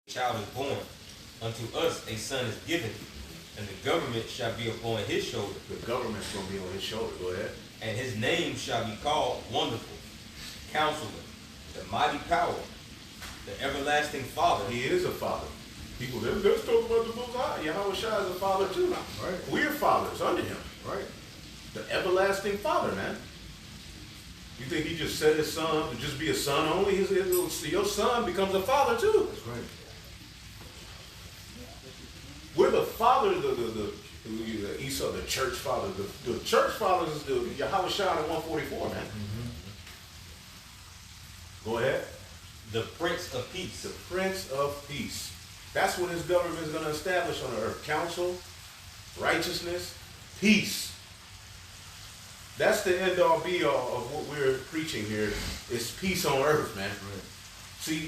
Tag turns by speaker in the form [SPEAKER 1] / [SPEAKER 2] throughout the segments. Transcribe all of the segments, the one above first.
[SPEAKER 1] child is born, unto us a son is given, and the government shall be upon his shoulder,
[SPEAKER 2] The government's going to be on his shoulder. Go ahead.
[SPEAKER 1] and his name shall be called Wonderful, Counselor, the Mighty Power, the Everlasting Father.
[SPEAKER 2] He is a father. People, let's talk about the Most High. Yahweh Shai is a father too.
[SPEAKER 3] Right.
[SPEAKER 2] We're fathers under him.
[SPEAKER 3] Right.
[SPEAKER 2] The everlasting father, man. You think he just set his son to just be a son only? Your son becomes a father too.
[SPEAKER 3] That's right.
[SPEAKER 2] We're the father, the Esau, the church father. The church father is the Yahweh Shai in 144, man. Go ahead.
[SPEAKER 1] The Prince of Peace.
[SPEAKER 2] The Prince of Peace. That's what his government is going to establish on the earth. Counsel, righteousness, peace. That's the end all be all of what we're preaching here. Is peace on earth, man.
[SPEAKER 3] Right.
[SPEAKER 2] See,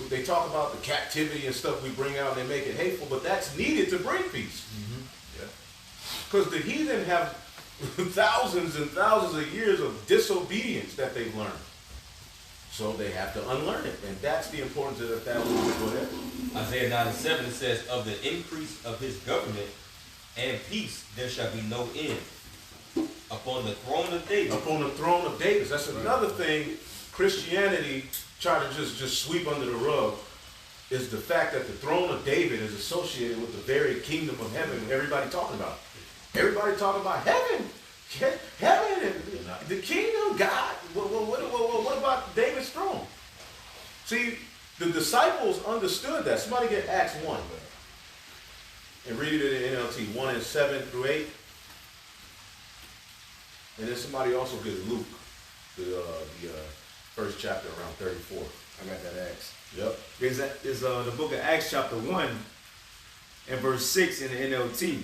[SPEAKER 2] they talk about the captivity and stuff we bring out and they make it hateful, but that's needed to bring peace. Because the heathen have thousands and thousands of years of disobedience that they've learned. So they have to unlearn it. And that's the importance of that. Go ahead.
[SPEAKER 1] Isaiah 9:7, it says, of the increase of his government and peace there shall be no end. Upon the throne of David.
[SPEAKER 2] Upon the throne of David. That's another thing Christianity try to just sweep under the rug, is the fact that the throne of David is associated with the very kingdom of heaven everybody talking about. Everybody talking about heaven. Heaven and the kingdom, God. What about David's throne? See, the disciples understood that. Somebody get Acts 1 and read it in NLT 1 and 7 through 8. And then somebody also get Luke, the first chapter around 34.
[SPEAKER 3] I got that Acts.
[SPEAKER 2] Yep.
[SPEAKER 3] There's the book of Acts chapter 1 and verse 6 in the NLT.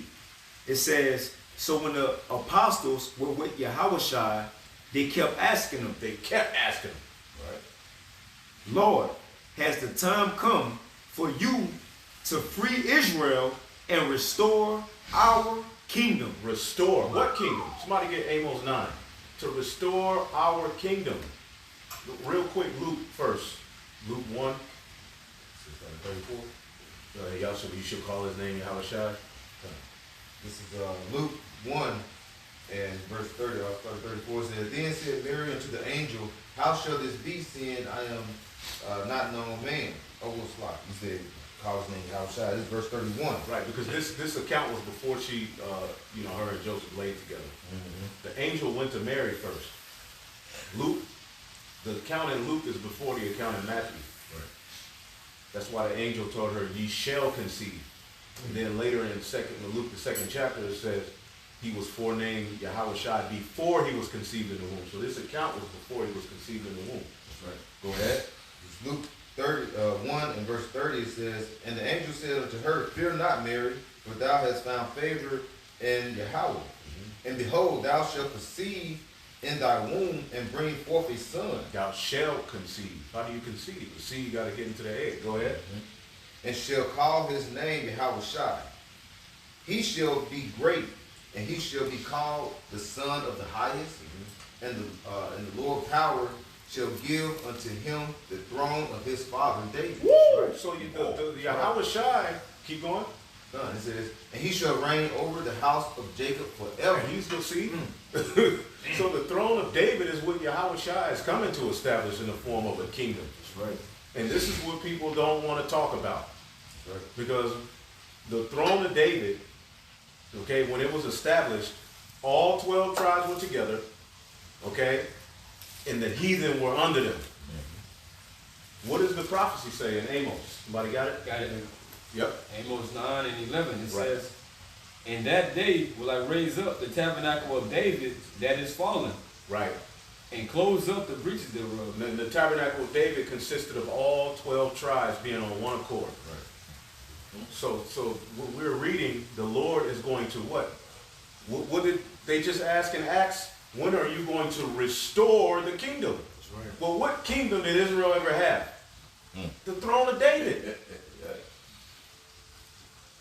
[SPEAKER 3] It says, so when the apostles were with Yahushua, they kept asking him,
[SPEAKER 2] They kept asking him.
[SPEAKER 3] right? Lord, has the time come for you to free Israel and restore our kingdom?
[SPEAKER 2] Restore. What kingdom? Somebody get Amos 9. To restore our kingdom. Real quick, Luke first. Luke 1. 34. You should call his name Yahushua.
[SPEAKER 4] This is Luke 1 and verse 30, 34 says, then said Mary unto the angel, how shall this be, seeing I am not known man? Oh, what's like? He said, call his name Yahushua. This is verse 31.
[SPEAKER 2] Right, because this account was before she, her and Joseph laid together. The angel went to Mary first. Luke, the account in Luke is before the account in Matthew.
[SPEAKER 4] Right.
[SPEAKER 2] That's why the angel told her, ye shall conceive. And then later in Luke, the second chapter, it says he was forenamed Yahushua before he was conceived in the womb. So this account was before he was conceived in the womb.
[SPEAKER 4] That's right.
[SPEAKER 2] Go ahead.
[SPEAKER 4] It's Luke 1 and verse 30, it says, and the angel said unto her, fear not, Mary, for thou hast found favor in Yahweh. And behold, thou shalt conceive in thy womb and bring forth a son.
[SPEAKER 2] Thou shalt conceive. How do you conceive? The seed got to get into the egg. Go ahead.
[SPEAKER 4] And shall call his name Yahushua. He shall be great, and he shall be called the Son of the Highest, and the Lord power shall give unto him the throne of his father David.
[SPEAKER 2] Right. So the Yahushua, keep going.
[SPEAKER 4] It says, and he shall reign over the house of Jacob forever.
[SPEAKER 2] And he's the seed. So the throne of David is what Yahushua is coming to establish in the form of a kingdom.
[SPEAKER 4] That's right.
[SPEAKER 2] And this is what people don't want to talk about.
[SPEAKER 4] That's right.
[SPEAKER 2] Because the throne of David, okay, when it was established, all 12 tribes were together, okay, and the heathen were under them. What does the prophecy say in Amos? Somebody got it?
[SPEAKER 1] Got it.
[SPEAKER 2] Yep.
[SPEAKER 1] Amos 9 and 11, it
[SPEAKER 2] Right.
[SPEAKER 1] says, in that day will I raise up the tabernacle of David that is fallen,
[SPEAKER 2] Right.
[SPEAKER 1] and close up the breaches thereof.
[SPEAKER 2] And the tabernacle of David consisted of all 12 tribes being on one accord.
[SPEAKER 4] Right.
[SPEAKER 2] So what we're reading, the Lord is going to what? What did they just ask in Acts? When are you going to restore the kingdom?
[SPEAKER 3] That's right.
[SPEAKER 2] Well, what kingdom did Israel ever have? The throne of David.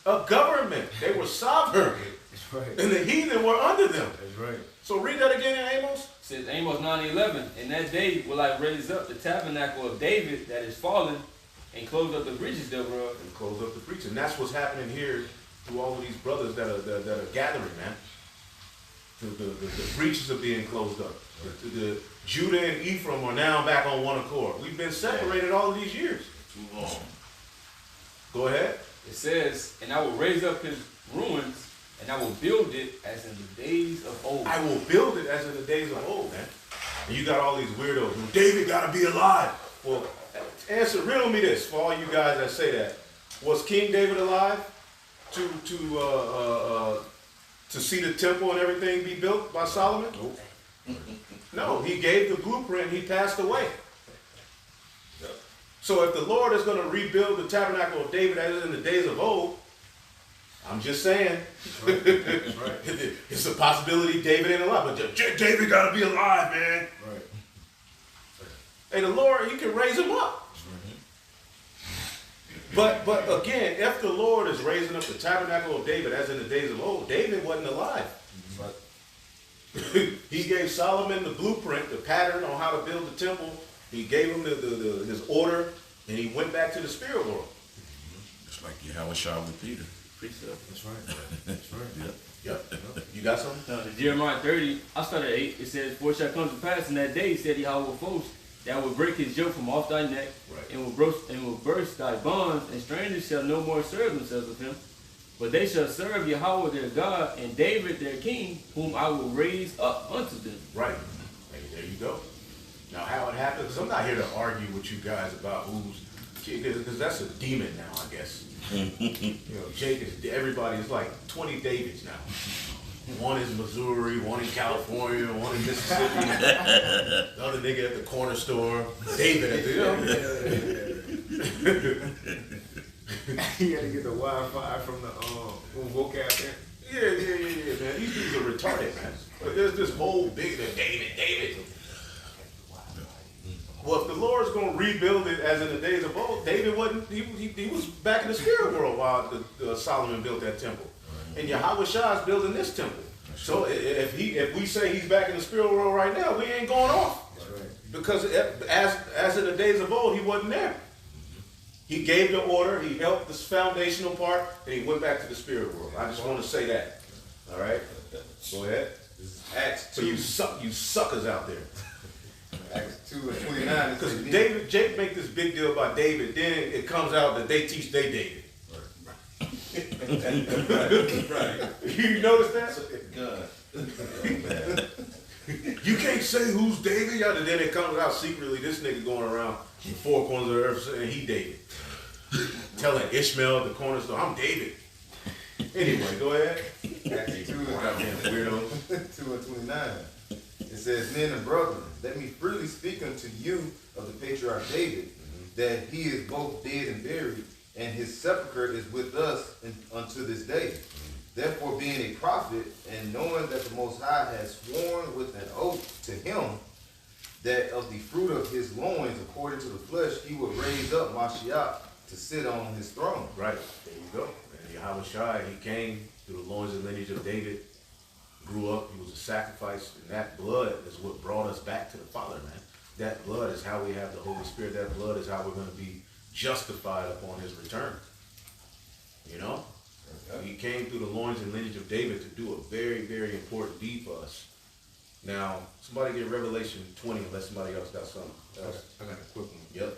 [SPEAKER 2] A government. They were sovereign.
[SPEAKER 3] That's right.
[SPEAKER 2] And the heathen were under them.
[SPEAKER 3] That's right.
[SPEAKER 2] So read that again in Amos.
[SPEAKER 1] It says Amos 9:11, in that day will I raise up the tabernacle of David that is fallen,
[SPEAKER 5] and close up the breaches thereof.
[SPEAKER 2] And close up the breach. And that's what's happening here through all of these brothers that are gathering, man. The breaches are being closed up. The Judah and Ephraim are now back on one accord. We've been separated all of these years.
[SPEAKER 6] Too long.
[SPEAKER 2] Go ahead.
[SPEAKER 5] It says, and I will raise up his ruins, and I will build it as in the days of old.
[SPEAKER 2] I will build it as in the days of old, man. And you got all these weirdos. Well, David got to be alive. Well, riddle me this for all you guys that say that. Was King David alive to see the temple and everything be built by Solomon? Nope. No, he gave the blueprint. He passed away. So if the Lord is going to rebuild the tabernacle of David as in the days of old, I'm just saying, that's right. It's a possibility David ain't alive, but David got to be alive, man.
[SPEAKER 6] Right.
[SPEAKER 2] Hey, the Lord, he can raise him up. But again, if the Lord is raising up the tabernacle of David as in the days of old, David wasn't alive. He gave Solomon the blueprint, the pattern on how to build the temple. He gave him his order, and he went back to the spirit world.
[SPEAKER 6] Just like Yahushua with Peter.
[SPEAKER 5] That's right.
[SPEAKER 6] That's right.
[SPEAKER 2] Yep. You got something?
[SPEAKER 5] No, Jeremiah 30, I started at 8. It says, for it shall come to pass in that day, said Yahweh of hosts, that I will break his yoke from off thy neck,
[SPEAKER 2] Right.
[SPEAKER 5] and will burst thy bonds, and strangers shall no more serve themselves of him. But they shall serve Yahweh their God, and David their king, whom I will raise up unto them.
[SPEAKER 2] Right. Hey, there you go. Now, how it happens, because I'm not here to argue with you guys about who's, because that's a demon now, I guess. Jake is, everybody's like 20 Davids now. One is Missouri, one in California, one in Mississippi, the other nigga at the corner store, David at the,
[SPEAKER 3] You gotta get the Wi-Fi from the vocab there.
[SPEAKER 2] Yeah, man. These dudes are retarded, man. But there's this whole big David. Well, if the Lord's going to rebuild it as in the days of old, David wasn't, he was back in the spirit world while Solomon built that temple. And Yahushua is building this temple. So if we say he's back in the spirit world right now, we ain't going off. Because as in the days of old, he wasn't there. He gave the order, he helped the foundational part, and he went back to the spirit world. I just want to say that. All right? Go ahead.
[SPEAKER 4] This is Acts 2.
[SPEAKER 2] So you suckers out there.
[SPEAKER 4] Acts 2 and 29.
[SPEAKER 2] Because Jake make this big deal about David, then it comes out that they teach they David.
[SPEAKER 4] Right.
[SPEAKER 2] You notice that?
[SPEAKER 4] God.
[SPEAKER 2] You can't say who's David, y'all. Then it comes out secretly, this nigga going around the four corners of the earth saying he David. Telling Ishmael at the cornerstone, I'm David. Anyway, go ahead.
[SPEAKER 4] Acts 2 and
[SPEAKER 2] Goddamn weirdo.
[SPEAKER 4] 2 and 29. It says, men and brethren, let me freely speak unto you of the patriarch David, that he is both dead and buried, and his sepulchre is with us unto this day. Therefore, being a prophet, and knowing that the Most High has sworn with an oath to him, that of the fruit of his loins, according to the flesh, he would raise up Mashiach to sit on his throne.
[SPEAKER 2] Right, there you go. And Yahushua, he came through the loins and lineage of David, grew up, he was a sacrifice, and that blood is what brought us back to the Father, man. That blood is how we have the Holy Spirit. That blood is how we're going to be justified upon his return. You know? He came through the loins and lineage of David to do a very, very important deed for us. Now, somebody get Revelation 20 unless somebody else got something else.
[SPEAKER 3] I got a quick one.
[SPEAKER 2] Yep.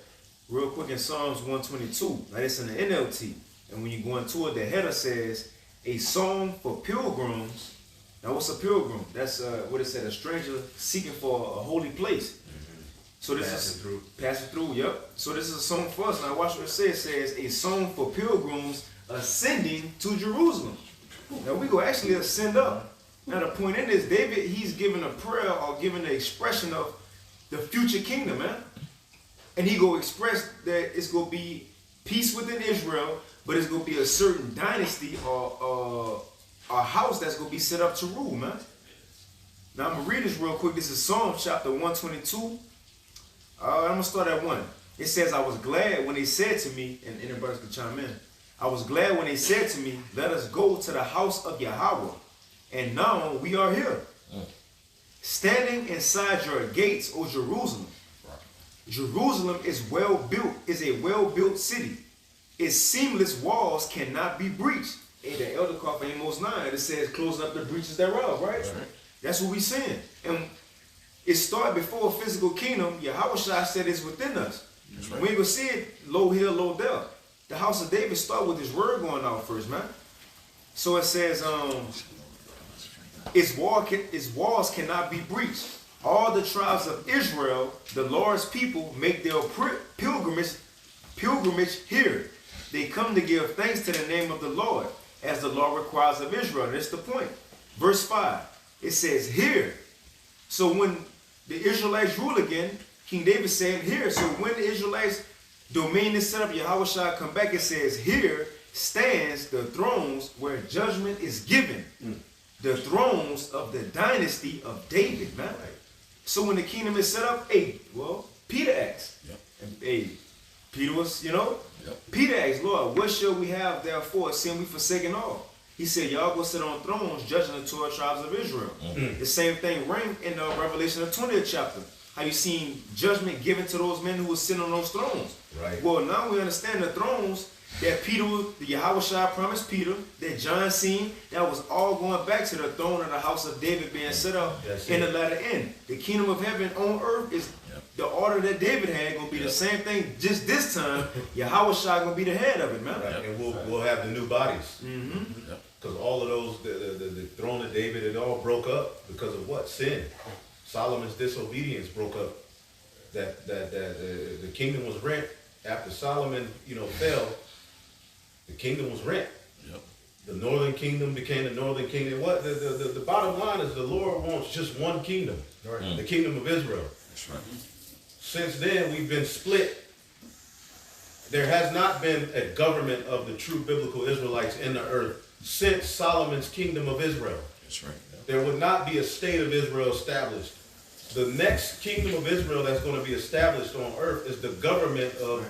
[SPEAKER 3] Real quick in Psalms 122. Now it's in the NLT. And when you go into it, the header says, a song for pilgrims. Now what's a pilgrim? That's what it said, a stranger seeking for a holy place. So this passing through, yep. So this is a song for us. Now watch what it says. It says, a song for pilgrims ascending to Jerusalem. Now we go actually ascend up. Now the point in this, David, he's giving a prayer or giving the expression of the future kingdom, man. And he go express that it's gonna be peace within Israel, but it's gonna be a certain dynasty or a house that's gonna be set up to rule, man. Now I'm gonna read this real quick. This is Psalm chapter 122. I'm gonna start at 1. It says, I was glad when they said to me, and anybody can chime in. I was glad when they said to me, let us go to the house of Yahweh. And now we are here, standing inside your gates, O Jerusalem. Jerusalem is well built, is a well-built city. Its seamless walls cannot be breached. In the Elder Call for Amos 9, it says closing up the breaches thereof, right? That's what we're saying. And it started before a physical kingdom. Yahushua said it's within us.
[SPEAKER 6] Right.
[SPEAKER 3] We ain't gonna see it low hill, low depth. The house of David start with his word going out first, man. So it says, its walls cannot be breached. All the tribes of Israel, the Lord's people, make their pilgrimage here. They come to give thanks to the name of the Lord, as the law requires of Israel. That's the point. Verse 5, it says here. So when the Israelites rule again, King David said here. So when the Israelites domain is set up, Yahushua come back, it says here stands the thrones where judgment is given. The thrones of the dynasty of David, man. So when the kingdom is set up, Peter asked.
[SPEAKER 6] Yep.
[SPEAKER 3] And Peter was,
[SPEAKER 6] Yep.
[SPEAKER 3] Peter asked, Lord, what shall we have therefore, seeing we forsaken all? He said, y'all go sit on thrones judging the 12 tribes of Israel. The same thing ring in Revelation the 20th chapter. How you seen judgment given to those men who were sitting on those thrones.
[SPEAKER 2] Right.
[SPEAKER 3] Well, now we understand the thrones that Peter, the Yahushua promised Peter, that John seen, that was all going back to the throne of the house of David being set up in the latter end. The kingdom of heaven on earth is the order that David had, going to be the same thing. Just this time, Yahushua going to be the head of it, man.
[SPEAKER 2] Right. And we'll have the new bodies.
[SPEAKER 6] Yep.
[SPEAKER 2] Because all of those, the throne of David, it all broke up because of what? Sin. Solomon's disobedience broke up. The kingdom was rent. After Solomon, fell, the kingdom was rent.
[SPEAKER 6] Yep.
[SPEAKER 2] The northern kingdom became the northern kingdom. What the bottom line is, the Lord wants just one kingdom, the kingdom of Israel.
[SPEAKER 6] That's right.
[SPEAKER 2] Since then, we've been split. There has not been a government of the true biblical Israelites in the earth since Solomon's kingdom of Israel.
[SPEAKER 6] That's right.
[SPEAKER 2] There would not be a state of Israel established. The next kingdom of Israel that's going to be established on earth is the government of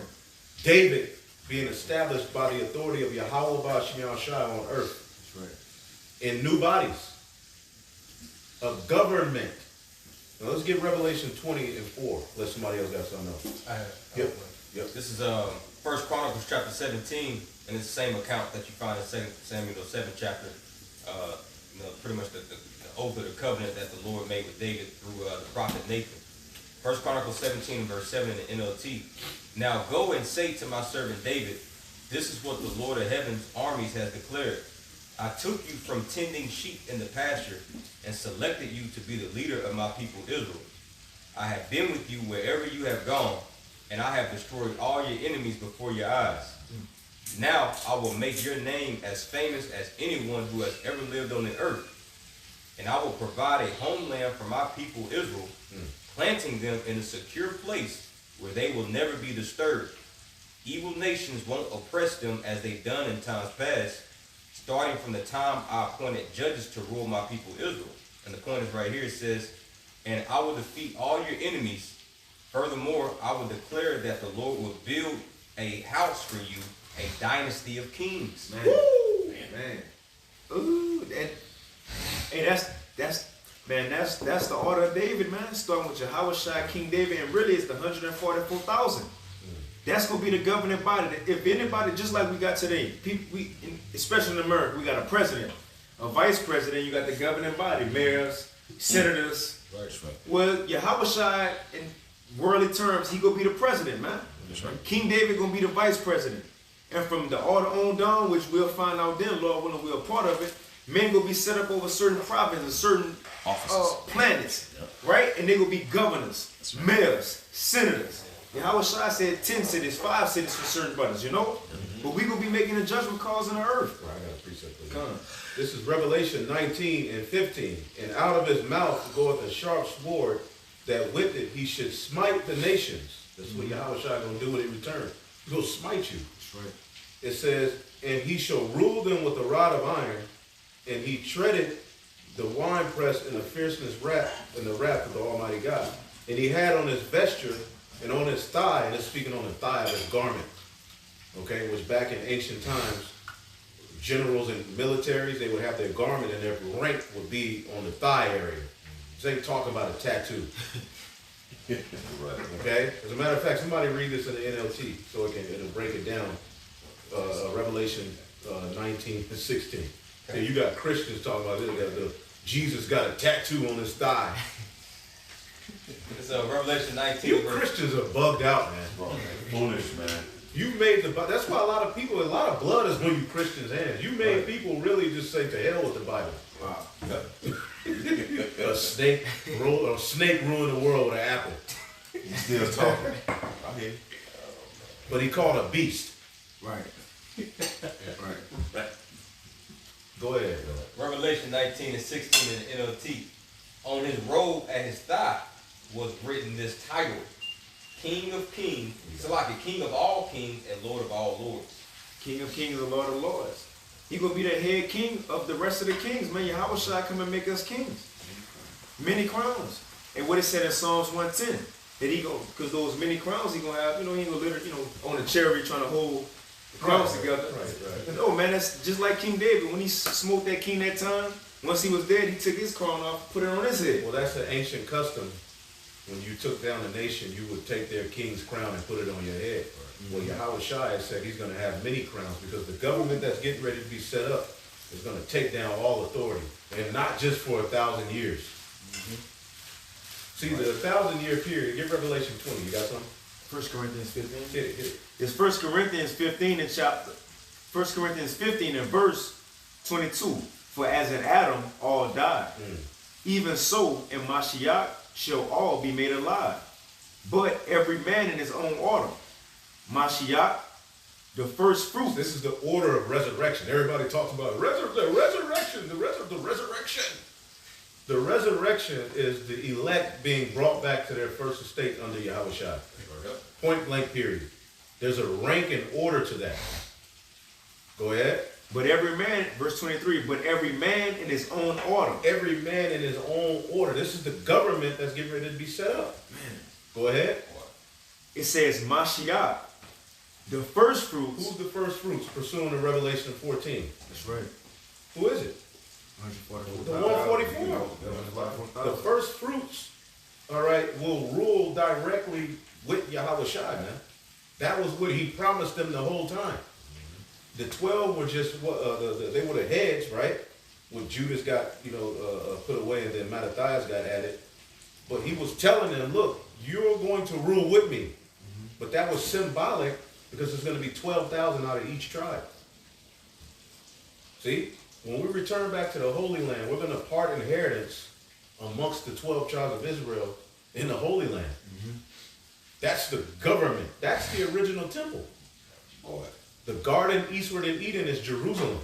[SPEAKER 2] David being established by the authority of Yahweh Ba'ashem Shai on earth.
[SPEAKER 3] That's right.
[SPEAKER 2] In new bodies. A government. Now let's get Revelation 20:4. Let somebody else got something else.
[SPEAKER 1] I have
[SPEAKER 2] Yep.
[SPEAKER 1] one.
[SPEAKER 2] Yep.
[SPEAKER 1] This is First Chronicles chapter 17, and it's the same account that you find in 2 Samuel 7th chapter. Pretty much the oath of the covenant that the Lord made with David through the prophet Nathan. First Chronicles 17 verse 7 in the NLT. Now go and say to my servant David, this is what the Lord of heaven's armies has declared. I took you from tending sheep in the pasture and selected you to be the leader of my people Israel. I have been with you wherever you have gone, and I have destroyed all your enemies before your eyes. Now I will make your name as famous as anyone who has ever lived on the earth. And I will provide a homeland for my people Israel, planting them in a secure place where they will never be disturbed. Evil nations won't oppress them as they've done in times past, starting from the time I appointed judges to rule my people Israel. And the point is right here, it says, and I will defeat all your enemies. Furthermore, I will declare that the Lord will build a house for you, a dynasty of kings.
[SPEAKER 3] Man. Woo! Man. Ooh, that's the order of David, man. Starting with Yahushua, King David, and really it's the 144,000. That's gonna be the governing body. If anybody, just like we got today, especially in America, we got a president, a vice president. You got the governing body, mayors, senators.
[SPEAKER 6] That's right.
[SPEAKER 3] Well, Yahushua, in worldly terms, he gonna be the president, man.
[SPEAKER 6] That's right.
[SPEAKER 3] King David gonna be the vice president. And from the order on down, which we'll find out then, Lord willing, we're a part of it, men will be set up over certain provinces, certain planets, right? And they will be governors, mayors, senators. Yahushua said 10 cities, 5 cities for certain brothers, But we going to be making the judgment calls in the earth.
[SPEAKER 2] Right, I got a precept for you.
[SPEAKER 3] Come on.
[SPEAKER 2] This is Revelation 19:15. And out of his mouth goeth a sharp sword, that with it he should smite the nations. That's what Yahushua going to do when he returns. He's going to smite you.
[SPEAKER 3] That's right.
[SPEAKER 2] It says, and he shall rule them with a rod of iron, and he treaded the winepress in the fierceness in the wrath of the Almighty God. And he had on his vesture and on his thigh, and it's speaking on the thigh of his garment, okay, which back in ancient times, generals and militaries, they would have their garment and their rank would be on the thigh area. This ain't talking about a tattoo. Okay? As a matter of fact, somebody read this in the NLT so it'll break it down. Revelation 19 and 16. Okay. You got Christians talking about this. Jesus got a tattoo on his thigh.
[SPEAKER 1] It's Revelation 19.
[SPEAKER 2] You Christians are bugged out, man.
[SPEAKER 6] Foolish, man.
[SPEAKER 2] You made that's why a lot of blood is on you Christians' hands. You made people really just say to hell with the Bible.
[SPEAKER 3] Wow.
[SPEAKER 2] A snake ruined the world with an apple.
[SPEAKER 6] He's still talking. I hear you.
[SPEAKER 2] But he called a beast.
[SPEAKER 3] Right. Right.
[SPEAKER 2] Go ahead,
[SPEAKER 1] Revelation 19 and 16 in the NLT. On his robe at his thigh was written this title: King of Kings, Salaki, King of all kings and Lord of all lords.
[SPEAKER 3] King of kings and Lord of lords. He gonna be the head king of the rest of the kings, man. Yahweh shall come and make us kings. Many crowns. And what it said in Psalms 110, that he gonna, because those many crowns he gonna have, he ain't gonna literally, on a chariot trying to hold the crowns together.
[SPEAKER 2] Right.
[SPEAKER 3] No, man, that's just like King David. When he smote that king that time, once he was dead, he took his crown off, put it on his head.
[SPEAKER 2] Well, that's an ancient custom. When you took down a nation, you would take their king's crown and put it on your head. Well, Yahweh Shai has said he's going to have many crowns because the government that's getting ready to be set up is going to take down all authority, and not just for 1,000 years. See, the 1,000-year period, get Revelation 20. You got something?
[SPEAKER 3] 1 Corinthians 15.
[SPEAKER 2] Hit it.
[SPEAKER 3] It's 1 Corinthians 15 in chapter. 1 Corinthians 15 in verse 22. For as in Adam all died, even so in Mashiach shall all be made alive, but every man in his own order. Mashiach, the first fruit.
[SPEAKER 2] This is the order of resurrection. Everybody talks about the resurrection. The resurrection is the elect being brought back to their first estate under Yahweh Shai. Point blank period. There's a rank and order to that. Go ahead.
[SPEAKER 3] But every man, verse 23, but every man in his own order.
[SPEAKER 2] Every man in his own order. This is the government that's getting ready to be set up.
[SPEAKER 3] Man.
[SPEAKER 2] Go ahead.
[SPEAKER 3] It says Mashiach, the first fruits.
[SPEAKER 2] Who's the first fruits pursuing the Revelation 14?
[SPEAKER 3] That's right.
[SPEAKER 2] Who is it?
[SPEAKER 3] 144.
[SPEAKER 2] The 144. The first fruits, all right, will rule directly with Yahweh Shai, man. That was what he promised them the whole time. The 12 were just, they were the heads, right? When Judas got, put away and then Mattathias got added. But he was telling them, look, you're going to rule with me. But that was symbolic because there's going to be 12,000 out of each tribe. See? When we return back to the Holy Land, we're going to part inheritance amongst the 12 tribes of Israel in the Holy Land. That's the government. That's the original temple. Boy. The garden eastward in Eden is Jerusalem.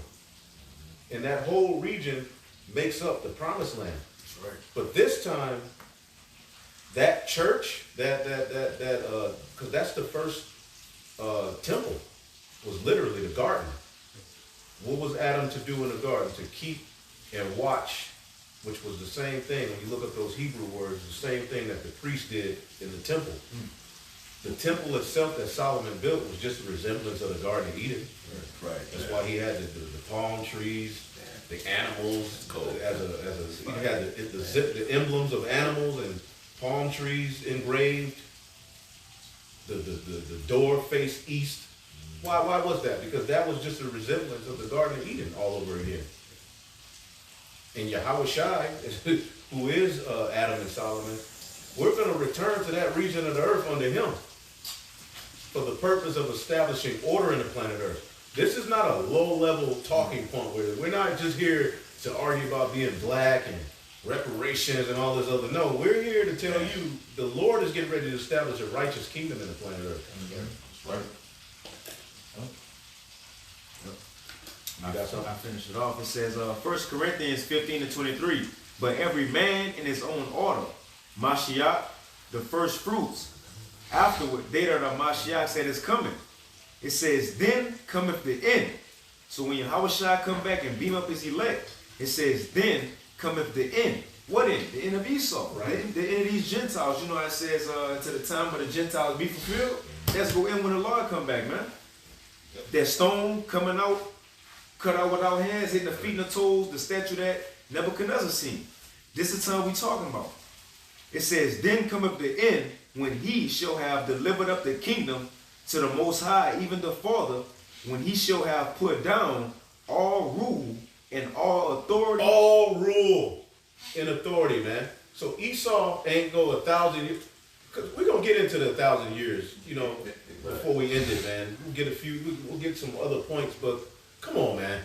[SPEAKER 2] And that whole region makes up the promised land.
[SPEAKER 3] That's right.
[SPEAKER 2] But this time, that church, because that's the first temple, was literally the garden. What was Adam to do in the garden? To keep and watch, which was the same thing. When you look up those Hebrew words, the same thing that the priest did in the temple. The temple itself that Solomon built was just a resemblance of the Garden of Eden.
[SPEAKER 6] Right.
[SPEAKER 2] That's why he had the palm trees, the animals, he had the emblems of animals and palm trees engraved. The door faced east. Why was that? Because that was just a resemblance of the Garden of Eden all over again. And Yahweh Shai, who is Adam and Solomon, we're going to return to that region of the earth under him for the purpose of establishing order in the planet Earth. This is not a low-level talking point where we're not just here to argue about being black and reparations and all this other. No, we're here to tell you the Lord is getting ready to establish a righteous kingdom in the planet Earth.
[SPEAKER 6] That's right.
[SPEAKER 3] I finished it off. It says 1 Corinthians 15 and 23. But every man in his own order. Mashiach, the first fruits. Afterward, they that are Mashiach said is coming. It says, then cometh the end. So when Yahweh Shai come back and beam up his elect, it says, then cometh the end. What end? The end of Esau. Right. The end of these Gentiles. You know how it says, to the time when the Gentiles be fulfilled. That's go in when the Lord come back, man. That stone coming out, cut out without hands, hitting the feet and the toes, the statue that Nebuchadnezzar seen. This is the time we talking about. It says, then cometh the end, when he shall have delivered up the kingdom to the Most High, even the Father, when he shall have put down all rule and all authority.
[SPEAKER 2] All rule and authority, man. So Esau ain't go 1,000 years. Cause we're gonna get into the 1,000 years, you know, before we end it, man. We'll get some other points, but come on, man.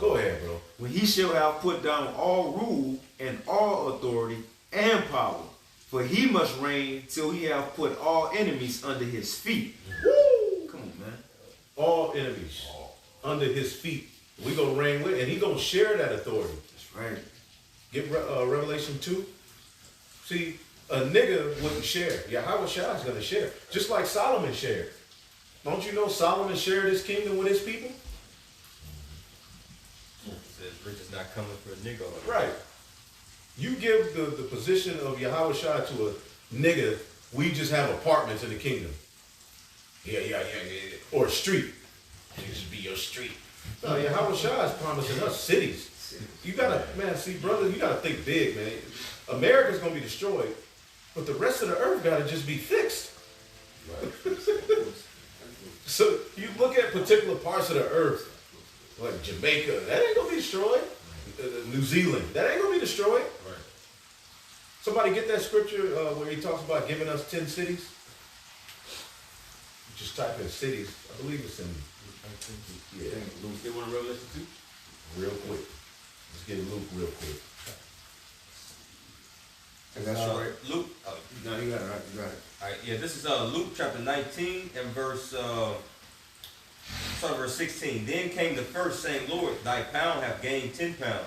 [SPEAKER 2] Go ahead, bro.
[SPEAKER 3] When he shall have put down all rule and all authority and power, for he must reign till he have put all enemies under his feet.
[SPEAKER 2] Woo!
[SPEAKER 3] Come on, man.
[SPEAKER 2] All enemies under his feet. We gonna reign with, and he gonna share that authority.
[SPEAKER 3] That's right.
[SPEAKER 2] Get Revelation 2. See, a nigga wouldn't share. Yahweh Shai is gonna share, just like Solomon shared. Don't you know Solomon shared his kingdom with his people?
[SPEAKER 1] It says rich is not coming for a nigga.
[SPEAKER 2] Right. You give the position of Yahweh Shai to a nigga, we just have apartments in the kingdom. Yeah. Or a street. It just be your street. No, Yahweh Shai is promising us cities. You gotta, man, see, brother, you gotta think big, man. America's gonna be destroyed, but the rest of the earth gotta just be fixed. So you look at particular parts of the earth, like Jamaica, that ain't gonna be destroyed. New Zealand, that ain't gonna be destroyed.
[SPEAKER 1] Right.
[SPEAKER 2] Somebody get that scripture where he talks about giving us 10 cities? Just type in cities. I believe it's in, yeah,
[SPEAKER 1] Luke, still want Revelation 2?
[SPEAKER 2] real quick. Let's get Luke real quick.
[SPEAKER 3] I got you right.
[SPEAKER 1] Luke.
[SPEAKER 3] No, you got it right. You got it.
[SPEAKER 1] All right, yeah, this is Luke chapter 19 and verse 16. Then came the first, saying, Lord, thy pound hath gained 10 pounds.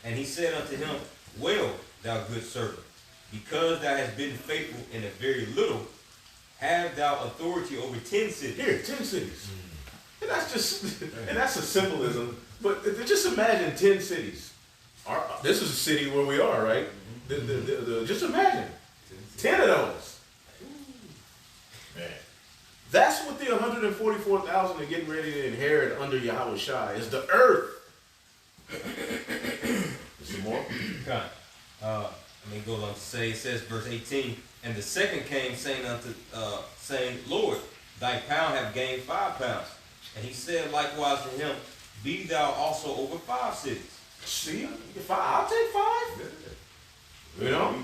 [SPEAKER 1] And he said unto him, well, thou good servant, because thou hast been faithful in a very little, have thou authority over 10 cities.
[SPEAKER 2] Here, 10 cities. And that's just, and that's a symbolism. But just imagine 10 cities. This is a city where we are, right? Just imagine 10 of those. Man. That's what the 144,000 are getting ready to inherit under Yahweh Shai, is the earth. Some more?
[SPEAKER 1] Okay. It goes on to say, it says, verse 18, and the second came, saying, Lord, thy pound hath gained 5 pounds. And he said likewise to him, be thou also over 5 cities.
[SPEAKER 2] See, I'll take 5. You know?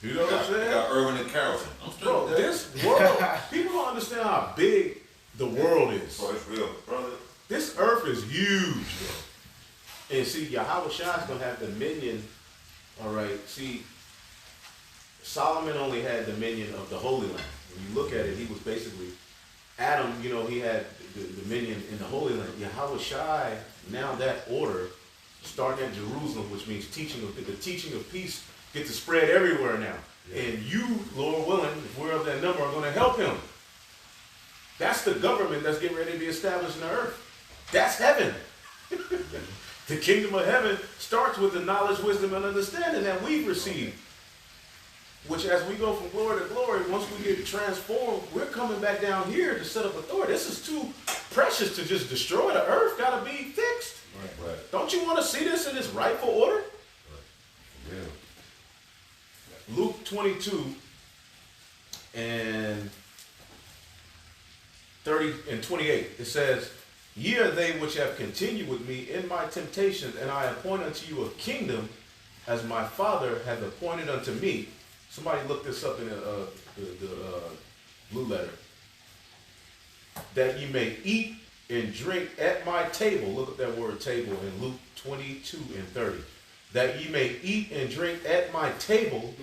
[SPEAKER 2] You know what I'm saying?
[SPEAKER 6] Got Irvin and Carrollton. I'm
[SPEAKER 2] Bro, this world, people don't understand how big the world is.
[SPEAKER 6] Bro, it's real, brother.
[SPEAKER 2] This earth is huge, bro. And see, Yahweh Shai is going to have dominion. All right, see, Solomon only had dominion of the Holy Land. When you look at it, he was basically, Adam, you know, he had the dominion in the Holy Land. Yahweh Shai, now that order, starting at Jerusalem, which means the teaching of peace, get to spread everywhere now. Yeah. And you, Lord willing, if we're of that number, are going to help him. That's the government that's getting ready to be established in the earth. That's heaven. The kingdom of heaven starts with the knowledge, wisdom, and understanding that we've received. Which, as we go from glory to glory, once we get transformed, we're coming back down here to set up authority. This is too precious to just destroy. The earth got to be fixed.
[SPEAKER 6] Right.
[SPEAKER 2] Don't you want to see this in its rightful order?
[SPEAKER 6] Yeah.
[SPEAKER 2] Luke 22 and 30 and 28. It says, ye are they which have continued with me in my temptations, and I appoint unto you a kingdom, as my Father hath appointed unto me. Somebody look this up in the blue letter. That ye may eat and drink at my table. Look at that word table in Luke 22 and 30. That ye may eat and drink at my table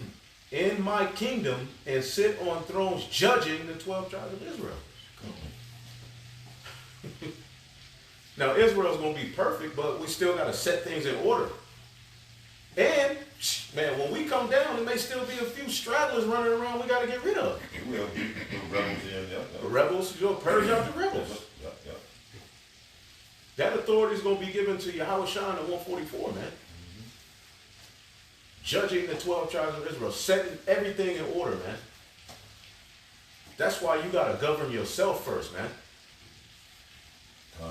[SPEAKER 2] in my kingdom, and sit on thrones judging the 12 tribes of Israel. Now, Israel's going to be perfect, but we still got to set things in order. And, man, when we come down, there may still be a few stragglers running around we got to get rid of.
[SPEAKER 6] You will be rebels, yeah.
[SPEAKER 2] The rebels, you'll purge out the rebels.
[SPEAKER 6] Yeah.
[SPEAKER 2] That authority is going to be given to Yahweh Shai in 144, man. Judging the 12 tribes of Israel, setting everything in order, man. That's why you got to govern yourself first, man.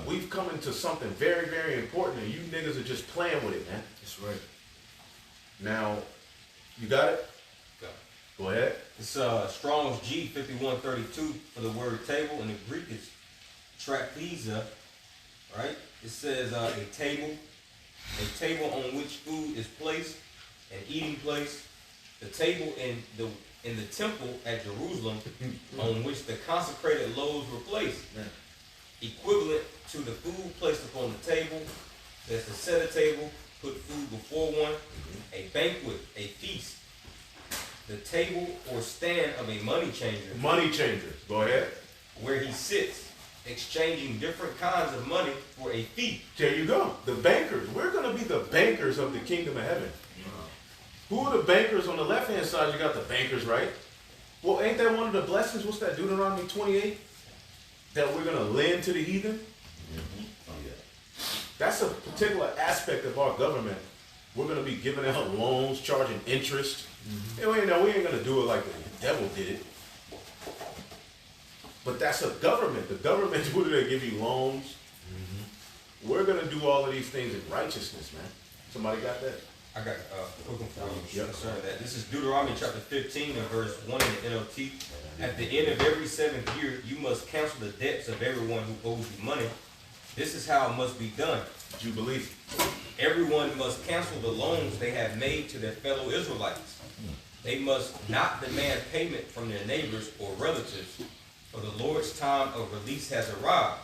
[SPEAKER 2] We've come into something very, very important, and you niggas are just playing with it, man.
[SPEAKER 3] That's right.
[SPEAKER 2] Now, you got it?
[SPEAKER 1] Go.
[SPEAKER 2] Go ahead.
[SPEAKER 1] It's Strong's G 5132 for the word table, and the Greek is trapeza, right? It says a table on which food is placed, an eating place. The table in the temple at Jerusalem on which the consecrated loaves were placed, equivalent to the food placed upon the table. That's to set a table, put food before one, a banquet, a feast. The table or stand of a money changer,
[SPEAKER 2] Money changer. Go ahead.
[SPEAKER 1] where he sits, exchanging different kinds of money for a fee.
[SPEAKER 2] There you go. The bankers. We're going to be the bankers of the kingdom of heaven. Who are the bankers on the left-hand side? You got the bankers, right? Well, ain't that one of the blessings? What's that, Deuteronomy 28? That we're going to lend to the heathen?
[SPEAKER 6] Oh, yeah.
[SPEAKER 2] That's a particular aspect of our government. We're going to be giving out loans, charging interest. And we ain't going to do it like the devil did it. But that's a government. The government, what do they give you? Loans? We're going to do all of these things in righteousness, man. Somebody got that?
[SPEAKER 1] I got a quick one for you
[SPEAKER 2] Yep.
[SPEAKER 1] concerning that. This is Deuteronomy chapter 15 and verse 1 in the NLT. At the end of every 7th year, you must cancel the debts of everyone who owes you money. This is how it must be done.
[SPEAKER 2] Jubilee.
[SPEAKER 1] Everyone must cancel the loans they have made to their fellow Israelites. They must not demand payment from their neighbors or relatives, for the Lord's time of release has arrived.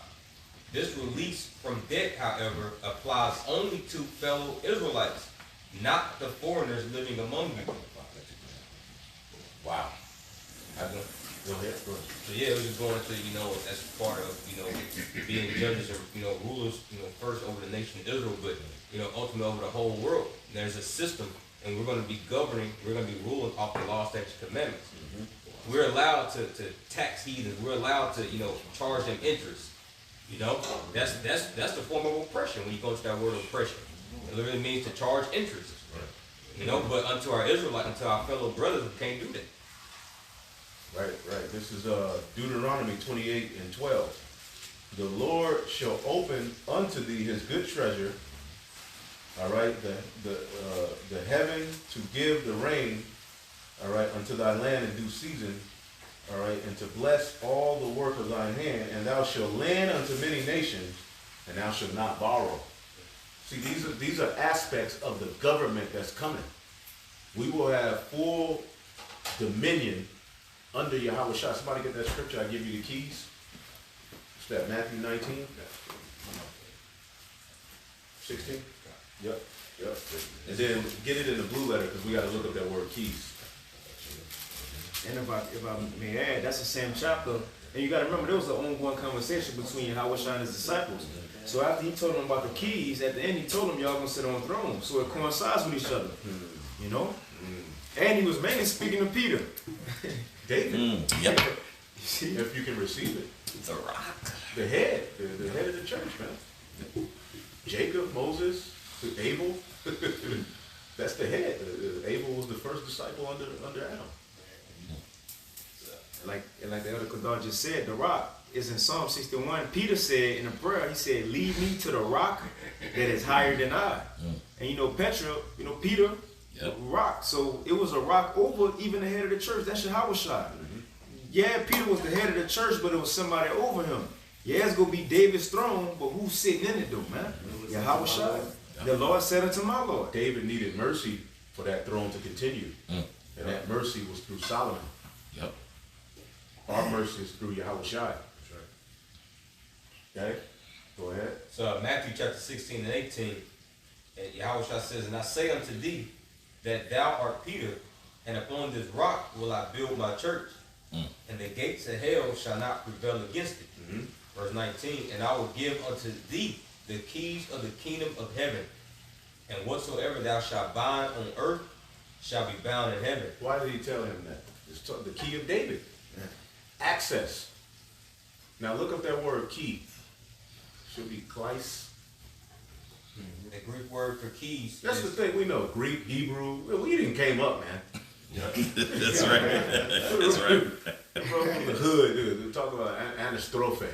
[SPEAKER 1] This release from debt, however, applies only to fellow Israelites, not the foreigners living among you.
[SPEAKER 2] Wow.
[SPEAKER 1] I don't-
[SPEAKER 2] Go ahead. Go ahead.
[SPEAKER 1] So yeah, it was just going to, as part of, being judges and, rulers, first over the nation of Israel, but, ultimately over the whole world. There's a system, and we're going to be governing, we're going to be ruling off the law, statutes, commandments. We're allowed to tax heathens. We're allowed to, charge them interest. That's the form of oppression when you go to that word oppression. It literally means to charge interest. But unto our Israelites, unto our fellow brothers, we can't do that.
[SPEAKER 2] Right. This is Deuteronomy 28 and 12. The Lord shall open unto thee his good treasure, all right, the heaven to give the rain, all right, unto thy land in due season, all right, and to bless all the work of thine hand, and thou shalt lend unto many nations, and thou shalt not borrow. See, these are aspects of the government that's coming. We will have full dominion under Yahweh Shah. Somebody get that scripture, I give you the keys. It's that Matthew 19? 16? Yep. And then get it in the blue letter, because we got to look up that word keys.
[SPEAKER 3] And if I may add, that's the same chapter. And you got to remember, there was an ongoing conversation between Yahweh Shah and his disciples. So after he told them about the keys, at the end he told them y'all gonna sit on thrones. So it coincides with each other, And he was mainly speaking to Peter.
[SPEAKER 2] David,
[SPEAKER 6] Yep.
[SPEAKER 3] See?
[SPEAKER 2] if you can receive it.
[SPEAKER 6] The rock.
[SPEAKER 2] The head of the church, man. Jacob, Moses, Abel. That's the head. Abel was the first disciple under Adam.
[SPEAKER 3] Like the elder Kadar just said, the rock is in Psalm 61. Peter said in a prayer, he said, lead me to the rock that is higher than I. And Petra, Peter,
[SPEAKER 6] Yep.
[SPEAKER 3] rock. So it was a rock over even the head of the church. That's Yahweh Shai. Yeah, Peter was the head of the church, but it was somebody over him. Yeah, it's going to be David's throne, but who's sitting in it though, man? Yahweh Shai. The Lord said unto my Lord.
[SPEAKER 2] David needed mercy for that throne to continue. And that mercy was through Solomon.
[SPEAKER 6] Yep.
[SPEAKER 2] Our mercy is through Yahweh Shai. Okay? Go ahead.
[SPEAKER 1] So Matthew chapter 16 and 18, and Yahweh Shah says, and I say unto thee that thou art Peter, and upon this rock will I build my church, and the gates of hell shall not prevail against it. Verse 19, and I will give unto thee the keys of the kingdom of heaven, and whatsoever thou shalt bind on earth shall be bound in heaven.
[SPEAKER 2] Why did he tell him that? It's the key of David. Access. Now look up that word key. Should be kleis.
[SPEAKER 1] The Greek word for keys
[SPEAKER 2] That's the thing. We know Greek, Hebrew. We didn't came up, man.
[SPEAKER 6] That's right. That's right.
[SPEAKER 2] Bro, from the hood, dude. We talk about anastrophe.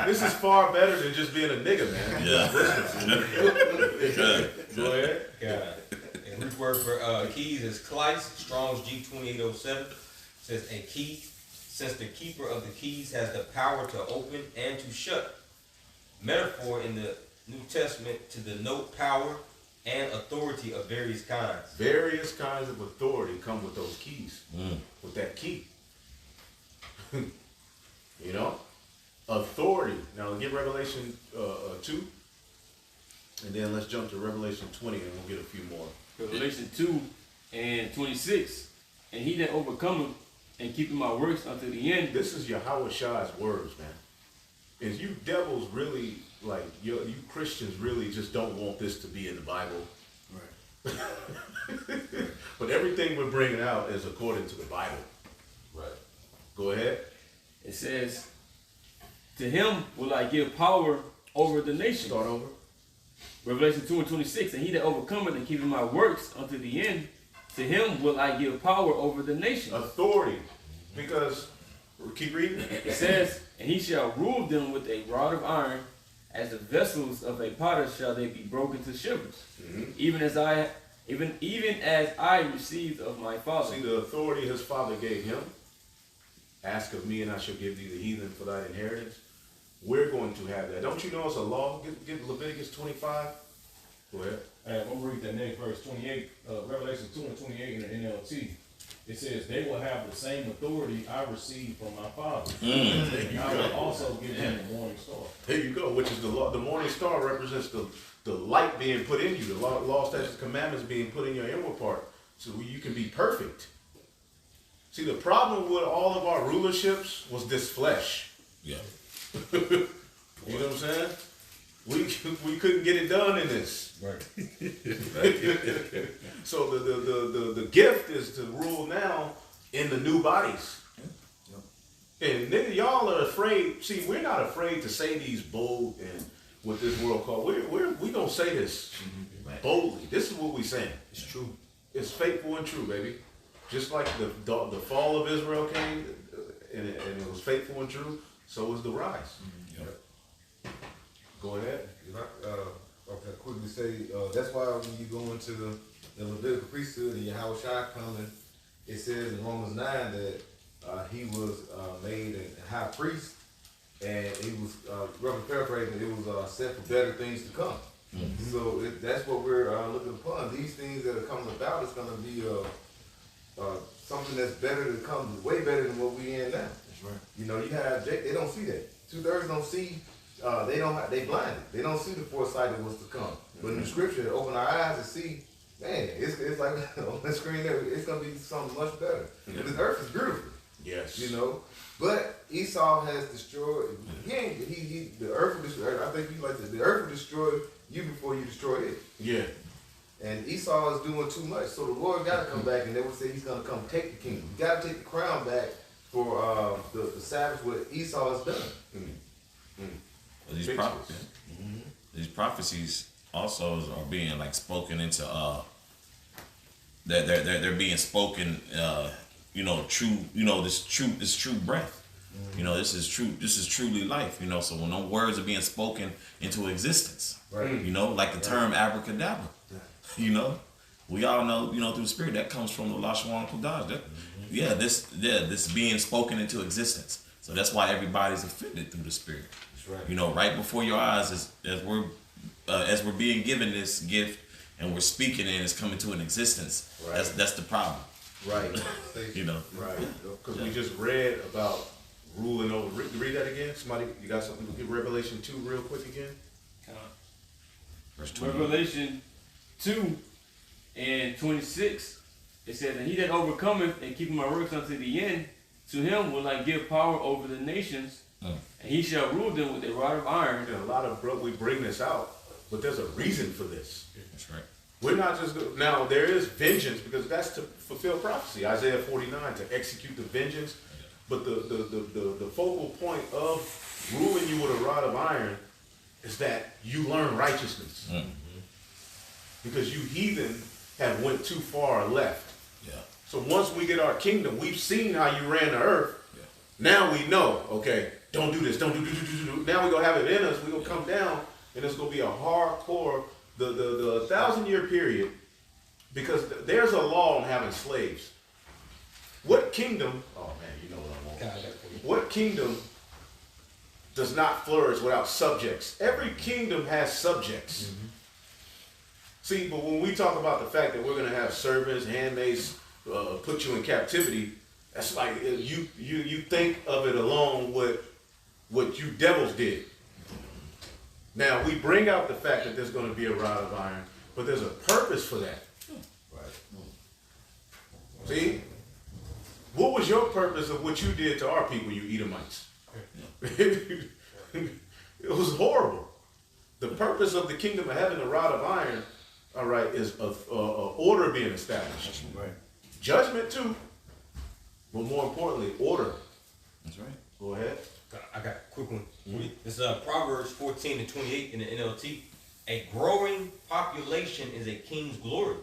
[SPEAKER 2] This is far better than just being a nigga, man.
[SPEAKER 6] Yeah.
[SPEAKER 2] Go ahead.
[SPEAKER 1] Yeah. And Greek word for keys is kleis, Strong's G2807. Says a key, since the keeper of the keys has the power to open and to shut. Metaphor in the New Testament to denote power and authority of various kinds.
[SPEAKER 2] Various kinds of authority come with those keys, with that key. You know? Authority. Now get Revelation 2, and then let's jump to Revelation 20, and we'll get a few more.
[SPEAKER 5] Revelation 2 and 26. And he that overcometh and keepeth my works unto the end.
[SPEAKER 2] This is Yahweh Shai's words, man. And you devils really, like, you Christians really just don't want this to be in the Bible.
[SPEAKER 3] Right.
[SPEAKER 2] But everything we're bringing out is according to the Bible.
[SPEAKER 6] Right.
[SPEAKER 2] Go ahead.
[SPEAKER 5] It says, to him will I give power over the nations.
[SPEAKER 2] Start over.
[SPEAKER 5] Revelation 2 and 26. And he that overcometh and keepeth my works unto the end, to him will I give power over the nations.
[SPEAKER 2] Authority. Because, keep reading.
[SPEAKER 5] It says, and he shall rule them with a rod of iron, as the vessels of a potter shall they be broken to shivers. Even as I received of my Father.
[SPEAKER 2] See the authority his Father gave him. Ask of me and I shall give thee the heathen for thine inheritance. We're going to have that. Don't you know it's a law? Get Leviticus 25. Go ahead.
[SPEAKER 7] I'm going to read that next verse 28, Revelation 2 and 28 in the NLT. It says, they will have the same authority I received from my Father. And I will also give them the morning star.
[SPEAKER 2] There you go, which is the law. The morning star represents the light being put in you, the law, statutes, commandments being put in your inward part, so you can be perfect. See, the problem with all of our rulerships was this flesh.
[SPEAKER 6] Yeah.
[SPEAKER 2] You know what I'm saying? We couldn't get it done in this.
[SPEAKER 7] Right.
[SPEAKER 2] So the gift is to rule now in the new bodies. And nigga, y'all are afraid. See, we're not afraid to say these bold and what this world called. We gonna say this boldly. This is what we saying.
[SPEAKER 3] It's true.
[SPEAKER 2] It's faithful and true, baby. Just like the fall of Israel came, and it was faithful and true. So was the rise. Go ahead.
[SPEAKER 4] If I quickly say, that's why when you go into the Levitical priesthood and Yahweh Shai coming, it says in Romans 9 that he was made a high priest, and he was, roughly paraphrasing, it was set for better things to come. So that's what we're looking upon. These things that are coming about is going to be something that's better to come, way better than what we in now.
[SPEAKER 3] That's right.
[SPEAKER 4] You know, you have Jake, they don't see that. 2/3 don't see. They blinded. They don't see the foresight of what's to come. But in the scripture, open our eyes and see, man, it's like on the screen there, it's gonna be something much better. And this earth is beautiful.
[SPEAKER 2] Yes.
[SPEAKER 4] You know. But Esau has destroyed the earth will destroy, I think you like this, the earth will destroy you before you destroy it.
[SPEAKER 2] Yeah.
[SPEAKER 4] And Esau is doing too much. So the Lord gotta come back, and they will say he's gonna come take the kingdom. You gotta take the crown back for the Sabbath what Esau has done.
[SPEAKER 6] These prophecies also are being like spoken into they're being spoken true, this true breath. This is truly life, so when those words are being spoken into existence,
[SPEAKER 4] Right.
[SPEAKER 6] like the term abracadabra, we all know, through the spirit that comes from the Lashwan Kodash. This being spoken into existence. So that's why everybody's offended through the spirit.
[SPEAKER 4] That's right.
[SPEAKER 6] Right before your eyes, as we're being given this gift and we're speaking it and it's coming to an existence.
[SPEAKER 4] Right.
[SPEAKER 6] That's the problem.
[SPEAKER 4] Right.
[SPEAKER 2] Right. Because we just read about ruling over. Read that again. Somebody, you got something to give Revelation 2 real quick again?
[SPEAKER 6] Verse 20.
[SPEAKER 5] Revelation 2 and 26. It says, and he that overcometh and keepeth my works unto the end, to him will I give power over the nations, and he shall rule them with a rod of iron.
[SPEAKER 2] And a lot of we bring this out, but there's a reason for this.
[SPEAKER 6] That's right.
[SPEAKER 2] We're not just now. There is vengeance because that's to fulfill prophecy, Isaiah 49, to execute the vengeance. But the focal point of ruling you with a rod of iron is that you learn righteousness, because you heathen have went too far left.
[SPEAKER 6] Yeah.
[SPEAKER 2] So once we get our kingdom, we've seen how you ran the earth. Now we know, okay, don't do this, don't do. Now we're going to have it in us. We're going to come down, and it's going to be a hardcore, the 1,000-year period, because there's a law on having slaves. What kingdom, oh man, you know what I want. What kingdom does not flourish without subjects? Every kingdom has subjects. Mm-hmm. See, but when we talk about the fact that we're going to have servants, handmaids, put you in captivity, that's like you think of it along with what you devils did. Now we bring out the fact that there's going to be a rod of iron, but there's a purpose for that. Right. See, what was your purpose of what you did to our people, you Edomites? It was horrible. The purpose of the kingdom of heaven, the rod of iron, all right, is order being established.
[SPEAKER 3] Right.
[SPEAKER 2] Judgment too, but more importantly, order.
[SPEAKER 6] That's right.
[SPEAKER 2] Go ahead.
[SPEAKER 1] I got a quick one. It's Proverbs 14:28 in the NLT. A growing population is a king's glory.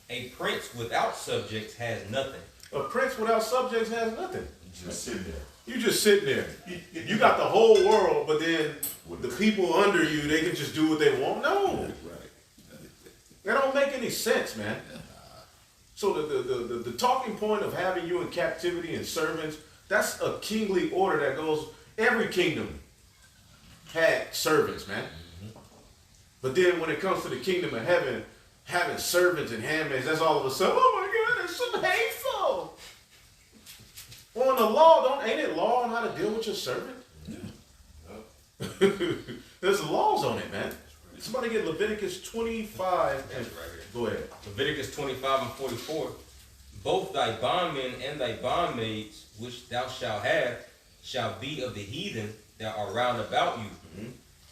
[SPEAKER 1] A prince without subjects has nothing.
[SPEAKER 2] A prince without subjects has nothing.
[SPEAKER 4] Just sitting there.
[SPEAKER 2] You just sitting there. You got the whole world, but then the people under you, they can just do what they want. No. That don't make any sense, man. So the talking point of having you in captivity and servants, that's a kingly order that goes, every kingdom had servants, man. But then when it comes to the kingdom of heaven, having servants and handmaids, that's all of a sudden, oh my God, that's so hateful. Well, in the law, ain't it law on how to deal with your servant? Yeah. There's laws on it, man. Somebody get Leviticus 25 and
[SPEAKER 1] Right here.
[SPEAKER 2] go ahead.
[SPEAKER 1] Leviticus 25:44. Both thy bondmen and thy bondmaids, which thou shalt have, shall be of the heathen that are round about you.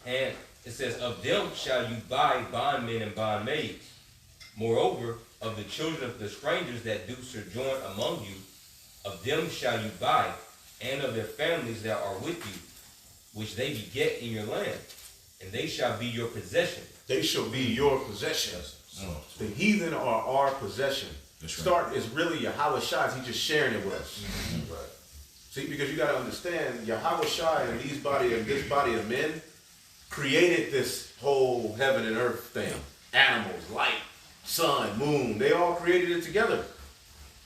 [SPEAKER 1] And it says, of them shall you buy bondmen and bondmaids. Moreover, of the children of the strangers that do sojourn among you, of them shall you buy, and of their families that are with you, which they beget in your land, and they shall be your possession.
[SPEAKER 2] They shall be your possession. The heathen are our possession.
[SPEAKER 6] That's right.
[SPEAKER 2] Start is really Yahweh Shai. He's just sharing it with us. Right. See, because you got to understand, Yahweh Shai and this body of men created this whole heaven and earth thing. Animals, light, sun, moon, they all created it together.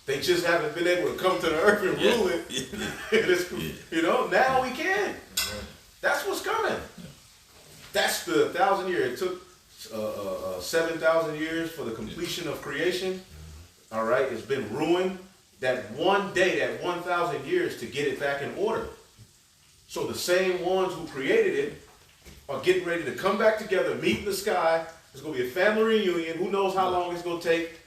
[SPEAKER 2] They just haven't been able to come to the earth and rule it. You know, now we can. That's what's coming. That's the 1,000 years. It took 7,000 years for the completion of creation. All right, it's been ruined. That one day, that 1,000 years to get it back in order. So the same ones who created it are getting ready to come back together, meet in the sky. There's going to be a family reunion. Who knows how long it's going to take.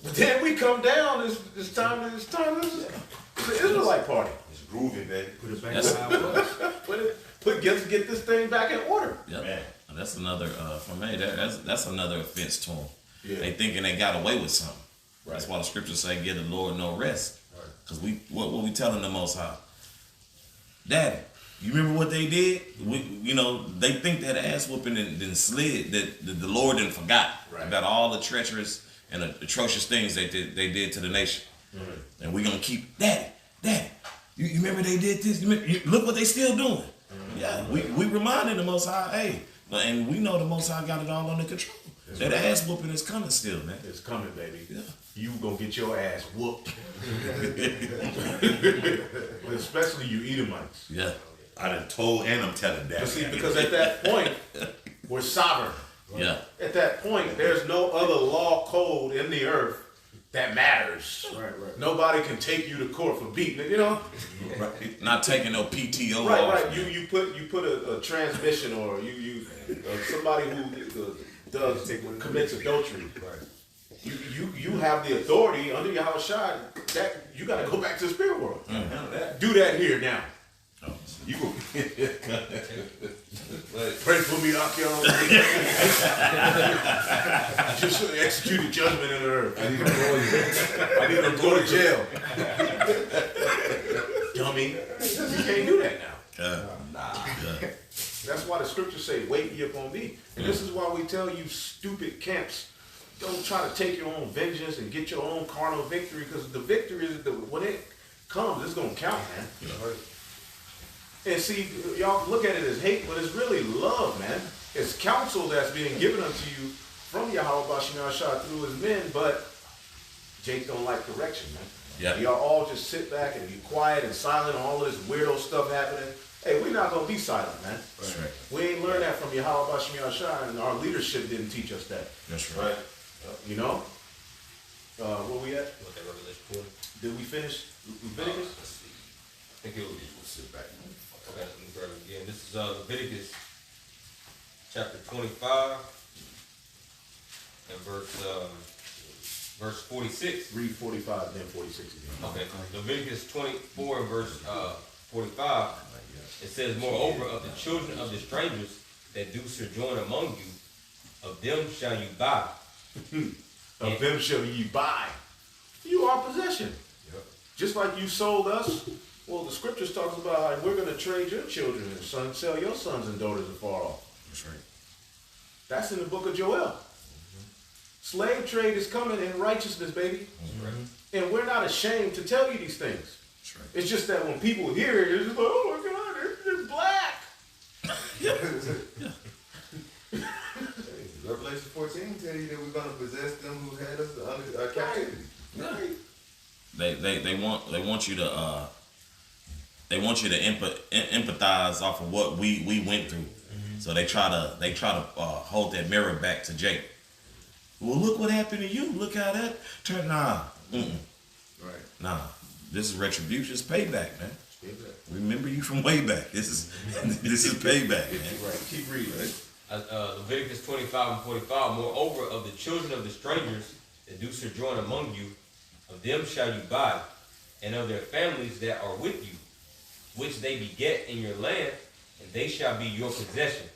[SPEAKER 2] But then we come down, it's time. It's the Israelite party.
[SPEAKER 4] It's groovy, man.
[SPEAKER 2] Put it back how it was. Get this thing back in order.
[SPEAKER 6] Yep.
[SPEAKER 4] Man.
[SPEAKER 6] That's another for me. That's another offense to them.
[SPEAKER 2] Yeah.
[SPEAKER 6] They thinking they got away with something. Right. That's why the scriptures say, "Give the Lord no rest." Because what we telling the Most High, Daddy, you remember what they did? They think that ass whooping and slid that the Lord didn't forgot about all the treacherous and atrocious things they did to the nation. Mm-hmm. And we gonna keep Daddy. You remember they did this? Look what they still doing. Mm-hmm. Yeah, we reminded the Most High, hey, and we know the Most High got it all under control. That ass whooping is coming still, man.
[SPEAKER 2] It's coming, baby.
[SPEAKER 6] Yeah.
[SPEAKER 2] You gonna get your ass whooped. Especially you Edomites.
[SPEAKER 6] Yeah.
[SPEAKER 4] I done told and I'm telling that.
[SPEAKER 2] But see, because at that point, we're sovereign.
[SPEAKER 6] Yeah.
[SPEAKER 2] At that point, there's no other law code in the earth that matters.
[SPEAKER 3] Right.
[SPEAKER 2] Nobody can take you to court for beating it,
[SPEAKER 6] Right. Not taking no PTO
[SPEAKER 2] Right,
[SPEAKER 6] off.
[SPEAKER 2] right. You put a transmission or you somebody who commits adultery. Right. You have the authority under Yahweh Shai that you got to go back to the spirit world.
[SPEAKER 6] Mm-hmm.
[SPEAKER 2] Do that here now.
[SPEAKER 6] Oh.
[SPEAKER 4] You go.
[SPEAKER 2] Pray for me, Achion. Just executed judgment in the earth. I need to go to jail. Dummy. You can't do that now. That's why the scriptures say, wait ye upon me. And this is why we tell you stupid camps, don't try to take your own vengeance and get your own carnal victory, because the victory is when it comes, it's gonna count, man. And see, y'all look at it as hate, but it's really love, man. It's counsel that's being given unto you from Yahweh Bashim Yahshua through his men, but Jake don't like correction, man.
[SPEAKER 6] Yeah.
[SPEAKER 2] Y'all all just sit back and be quiet and silent on all of this weirdo stuff happening. Hey, we're not gonna be silent, man.
[SPEAKER 6] That's right.
[SPEAKER 2] We ain't learned that from Yahweh Bashim Yahshua, and our leadership didn't teach us that.
[SPEAKER 6] That's right.
[SPEAKER 2] You know? Where we at?
[SPEAKER 1] Look at Revelation 20.
[SPEAKER 2] Did we finish Leviticus?
[SPEAKER 1] Let's see. I think it will be. We'll sit back. Okay, let me grab it again. This is Leviticus chapter 25 and verse 46.
[SPEAKER 2] Read 45, then 46 again.
[SPEAKER 1] Okay, Leviticus 24 and verse 45. It says, moreover, of the children of the strangers that do sojourn among you, of them shall you buy.
[SPEAKER 2] Of them shall ye buy. You are possession.
[SPEAKER 1] Yep.
[SPEAKER 2] Just like you sold us. Well, the scriptures talks about how we're going to trade your children and sons, sell your sons and daughters afar off.
[SPEAKER 6] That's right.
[SPEAKER 2] That's in the book of Joel. Slave trade is coming in righteousness, baby. And we're not ashamed to tell you these things.
[SPEAKER 6] That's right.
[SPEAKER 2] It's just that when people hear it, it's just like, oh my God, they're black.
[SPEAKER 4] Revelation 14 tell you that we're going to possess them who had us under captivity.
[SPEAKER 2] Right.
[SPEAKER 6] They want you to empathize off of what we went through. So they try to hold that mirror back to Jake. Well, look what happened to you. Look how that turned. Nah.
[SPEAKER 4] Right.
[SPEAKER 6] Nah. This is retribution. It's payback, man.
[SPEAKER 4] Payback.
[SPEAKER 6] Remember you from way back. This is payback, man.
[SPEAKER 2] Right. Keep reading. Right?
[SPEAKER 1] Leviticus 25 and 45. Moreover, of the children of the strangers that do sojourn among you, of them shall you buy, and of their families that are with you, which they beget in your land, and they shall be your possession.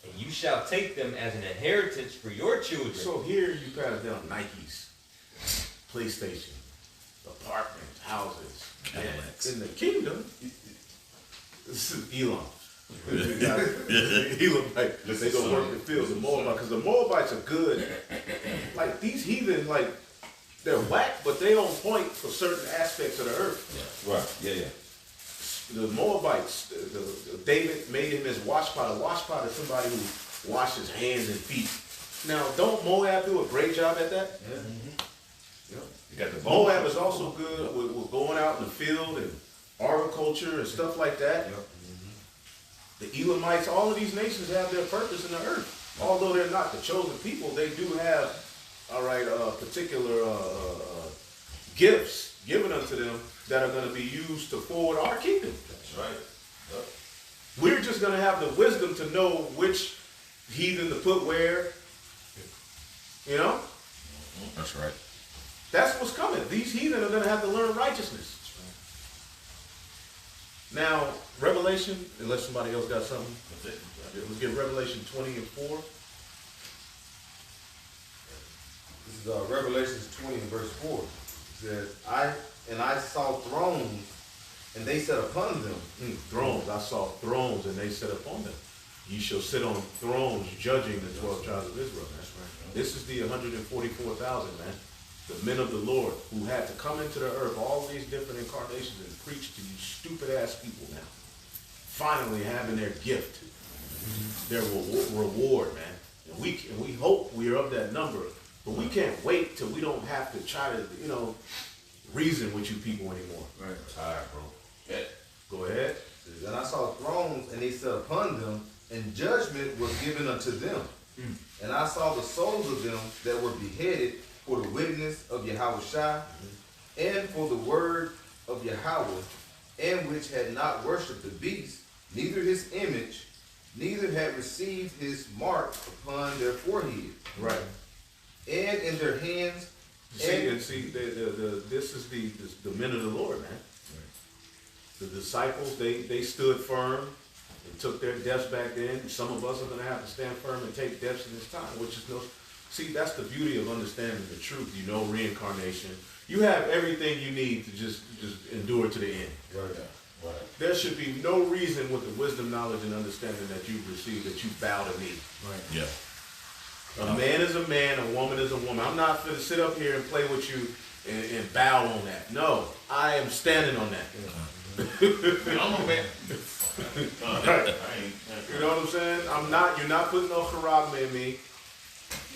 [SPEAKER 1] And you shall take them as an inheritance for your children.
[SPEAKER 2] So here you pass down Nikes, PlayStation, apartments, houses.
[SPEAKER 6] Cadillacs.
[SPEAKER 2] In the kingdom, this is Elam. Elamite, they go work the fields, the Moabites, because the Moabites are good. Like these heathen, like they're whack, but they on point for certain aspects of the earth.
[SPEAKER 3] Right. Yeah.
[SPEAKER 2] The Moabites, David made him his washpot. A washpot is somebody who washes hands and feet. Now, don't Moab do a great job at that?
[SPEAKER 4] Yeah.
[SPEAKER 2] You got the Moab is also good with going out in the field and agriculture and stuff like that. The Elamites, all of these nations have their purpose in the earth. Although they're not the chosen people, they do have, particular gifts given unto them that are going to be used to forward our kingdom.
[SPEAKER 4] That's right. Yep.
[SPEAKER 2] We're just going to have the wisdom to know which heathen to put where. You know?
[SPEAKER 6] That's right.
[SPEAKER 2] That's what's coming. These heathen are going to have to learn righteousness. Now, Revelation, unless somebody else got something. Let's get Revelation 20 and 4.
[SPEAKER 4] This is Revelation 20 and verse 4. It says, I saw thrones, and they sat upon them.
[SPEAKER 2] Thrones. I saw thrones, and they sat upon them. Ye shall sit on thrones, judging the 12 tribes of Israel. That's right. This is the 144,000, man. The men of the Lord who had to come into the earth, all these different incarnations, and preach to you stupid-ass people now. Finally having their gift, their reward, man. And we hope we are of that number, but we can't wait till we don't have to try to, reason with you people anymore.
[SPEAKER 4] Right. Tired, bro.
[SPEAKER 1] Yeah.
[SPEAKER 2] Go ahead.
[SPEAKER 4] And I saw thrones, and they sat upon them, and judgment was given unto them. And I saw the souls of them that were beheaded for the witness of Yahweh Shai, and for the word of Yahweh, and which had not worshipped the beast, neither his image, neither had received his mark upon their forehead.
[SPEAKER 2] Right.
[SPEAKER 4] And in their hands.
[SPEAKER 2] This is the men of the Lord, man. The disciples, they stood firm and took their deaths back then. Some of us are going to have to stand firm and take deaths in this time, which is see, that's the beauty of understanding the truth. Reincarnation. You have everything you need to just endure to the end.
[SPEAKER 4] Right.
[SPEAKER 2] There should be no reason with the wisdom, knowledge, and understanding that you've received that you bow to me.
[SPEAKER 4] Right.
[SPEAKER 6] Yeah.
[SPEAKER 2] A man is a man, a woman is a woman. I'm not going to sit up here and play with you and bow on that. No, I am standing on that.
[SPEAKER 6] I'm a man.
[SPEAKER 2] You know what I'm saying? You're not putting no charagma in me.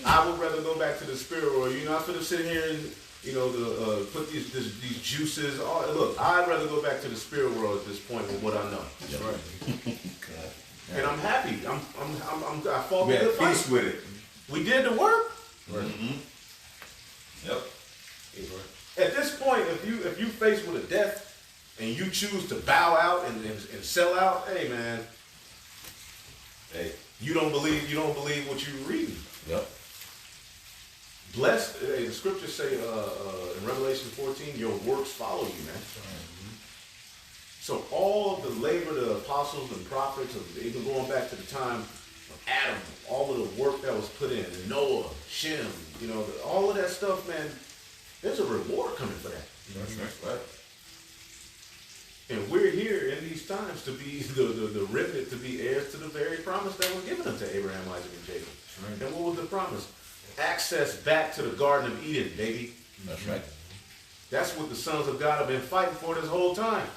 [SPEAKER 2] I would rather go back to the spirit world. You're not gonna sit here and, put these juices. Look, I'd rather go back to the spirit world at this point with what I know.
[SPEAKER 3] That's right.
[SPEAKER 2] And I'm happy. I fought
[SPEAKER 4] We
[SPEAKER 2] the
[SPEAKER 4] had
[SPEAKER 2] good fight.
[SPEAKER 4] peace with it.
[SPEAKER 2] We did the work.
[SPEAKER 6] Yep.
[SPEAKER 2] At this point, if you faced with a death and you choose to bow out and sell out, hey man, hey, you don't believe what you're reading.
[SPEAKER 6] Yep.
[SPEAKER 2] Blessed, the scriptures say in Revelation 14, your works follow you, man. So all of the labor, the apostles and prophets, even going back to the time of Adam, all of the work that was put in, and Noah, Shem, all of that stuff, man, there's a reward coming for that.
[SPEAKER 6] That's right.
[SPEAKER 2] And we're here in these times to be the remnant, to be heirs to the very promise that was given unto Abraham, Isaac, and Jacob. Right. And what was the promise? Access back to the Garden of Eden, baby.
[SPEAKER 6] That's right.
[SPEAKER 2] That's what the sons of God have been fighting for this whole time.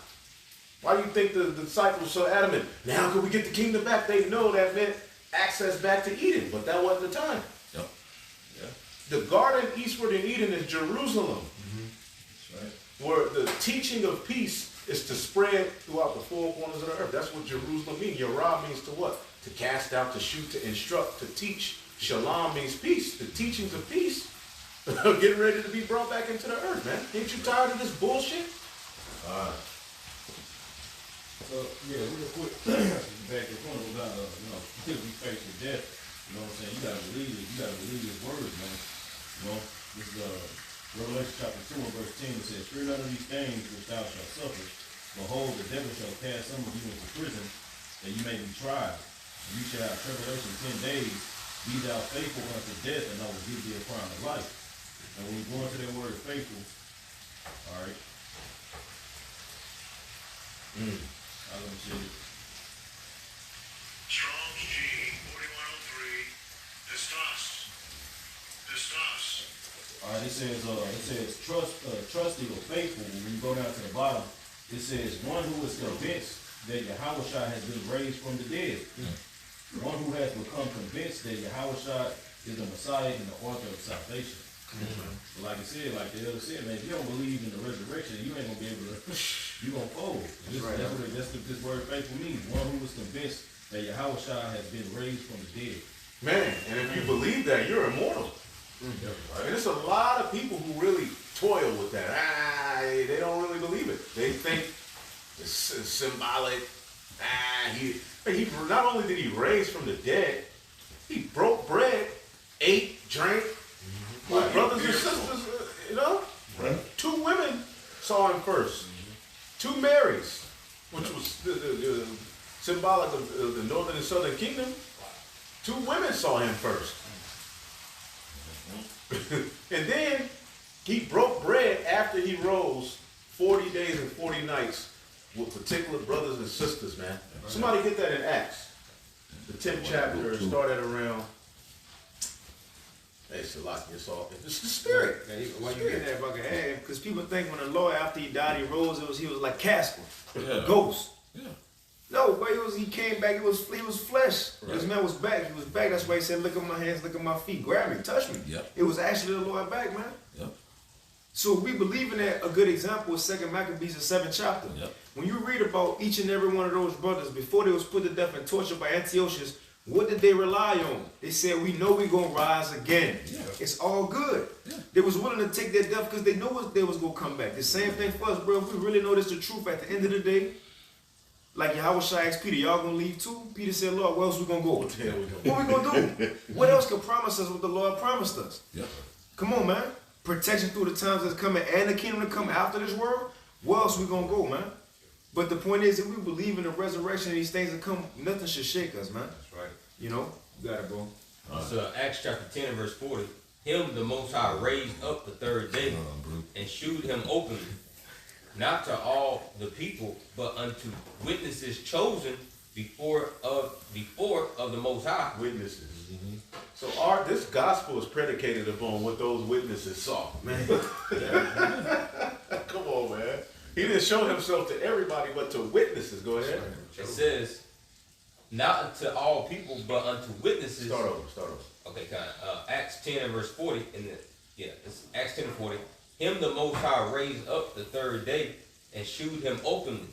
[SPEAKER 2] Why do you think the disciples were so adamant? Now can we get the kingdom back? They know that meant access back to Eden, but that wasn't the time.
[SPEAKER 6] Yep.
[SPEAKER 2] The garden eastward in Eden is Jerusalem.
[SPEAKER 6] That's right.
[SPEAKER 2] Where the teaching of peace is to spread throughout the four corners of the earth. That's what Jerusalem means. Yerah means to what? To cast out, to shoot, to instruct, to teach. Shalom means peace. The teachings of peace are getting ready to be brought back into the earth, man. Ain't you tired of this bullshit?
[SPEAKER 7] So, yeah, real quick, back to the point about, until we face with death, you know what I'm saying? You gotta believe it. You gotta believe his words, man. This is Revelation chapter 2 and verse 10. It says, fear none of these things which thou shalt suffer. Behold, the devil shall cast some of you into prison, that you may be tried. And you shall have tribulation 10 days. Be thou faithful unto death, and I will give thee a crown of life. And when we go into that word faithful, all right. I'm gonna say it.
[SPEAKER 8] Strong's G 4103. Discuss.
[SPEAKER 7] All right, it says trusty or faithful. When you go down to the bottom, it says one who is convinced that Yahushua has been raised from the dead. One who has become convinced that Yahushua is the Messiah and the author of salvation. So like I said, like the elder said, man, if you don't believe in the resurrection, you ain't gonna be able to. You gonna fold. That's what this word faithful means. One who is convinced that Yahushua has been raised from the dead.
[SPEAKER 2] Man, and if you believe that, you're immortal. And there's a lot of people who really toil with that. They don't really believe it. They think it's symbolic. He not only did he raise from the dead, he broke bread, ate, drank. My brothers and sisters,
[SPEAKER 6] Right.
[SPEAKER 2] 2 women saw him first. 2 Marys, which was the symbolic of the northern and southern kingdom. 2 women saw him first. And then he broke bread after he rose 40 days and 40 nights with particular brothers and sisters, man. Somebody get that in Acts. The 10th chapter started around. Hey, Salaki, it's the spirit.
[SPEAKER 3] Why you get that, if I can add? Because people think when the Lord, after he died, he rose, he was like Casper, a ghost.
[SPEAKER 6] Yeah.
[SPEAKER 3] No, but he came back, he was flesh.
[SPEAKER 6] Right.
[SPEAKER 3] This man was back. He was back. That's why he said, look at my hands, look at my feet, grab me, touch me.
[SPEAKER 6] Yep.
[SPEAKER 3] It was actually the Lord back, man.
[SPEAKER 6] Yep.
[SPEAKER 3] So we believe in that. A good example is 2 Maccabees, the 7th chapter.
[SPEAKER 6] Yep.
[SPEAKER 3] When you read about each and every one of those brothers, before they was put to death and tortured by Antiochus, what did they rely on? They said, we know we're going to rise again.
[SPEAKER 6] Yeah.
[SPEAKER 3] It's all good.
[SPEAKER 6] Yeah.
[SPEAKER 3] They was willing to take their death because they know they was going to come back. The same thing for us, bro. If we really know this the truth at the end of the day, like Yahushua asked Peter, y'all going to leave too? Peter said, Lord, where else we going to go? What we going to do? What else could promise us what the Lord promised us?
[SPEAKER 6] Yep.
[SPEAKER 3] Come on, man. Protection through the times that's coming and the kingdom to come after this world. Where else we going to go, man? But the point is, if we believe in the resurrection of these things that come, nothing should shake us, man.
[SPEAKER 1] That's right.
[SPEAKER 3] You know? You got it, bro.
[SPEAKER 1] So Acts chapter 10 and verse 40. Him the Most High raised up the 3rd day and shewed him openly, not to all the people, but unto witnesses chosen before of the Most High.
[SPEAKER 2] Witnesses. So this gospel is predicated upon what those witnesses saw, man. Come on, man. He didn't show himself to everybody, but to witnesses. Go ahead.
[SPEAKER 1] It says, not unto all people, but unto witnesses.
[SPEAKER 2] Start over.
[SPEAKER 1] Okay, kind of. Acts 10 and verse 40. It's Acts 10 and 40. Him the Most High raised up the third day and shewed him openly,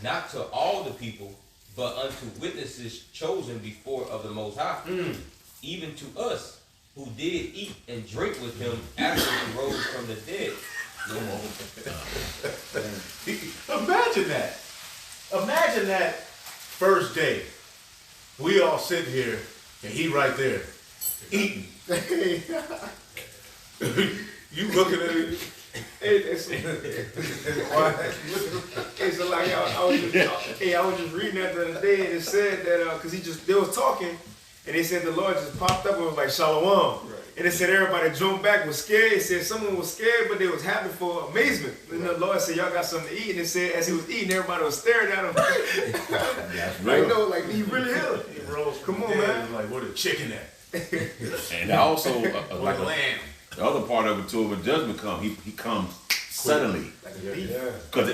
[SPEAKER 1] not to all the people, but unto witnesses chosen before of the Most High, even to us, who did eat and drink with him after he rose from the dead.
[SPEAKER 2] Imagine that. Imagine that first day. We all sit here and he right there eating. You looking at it.
[SPEAKER 3] It's like I was just reading that the other day, and it said that because they was talking, and they said the Lord just popped up and was like Shalom, and it said everybody jumped back, was scared. It said someone was scared, but they was happy for amazement. And the Lord said, "Y'all got something to eat," and it said as he was eating, everybody was staring at him. Like no, like he really here. Come on, man.
[SPEAKER 2] Like where the chicken at?
[SPEAKER 9] And also,
[SPEAKER 2] Like lamb.
[SPEAKER 9] the other part of it too, when judgment comes, he comes suddenly. Because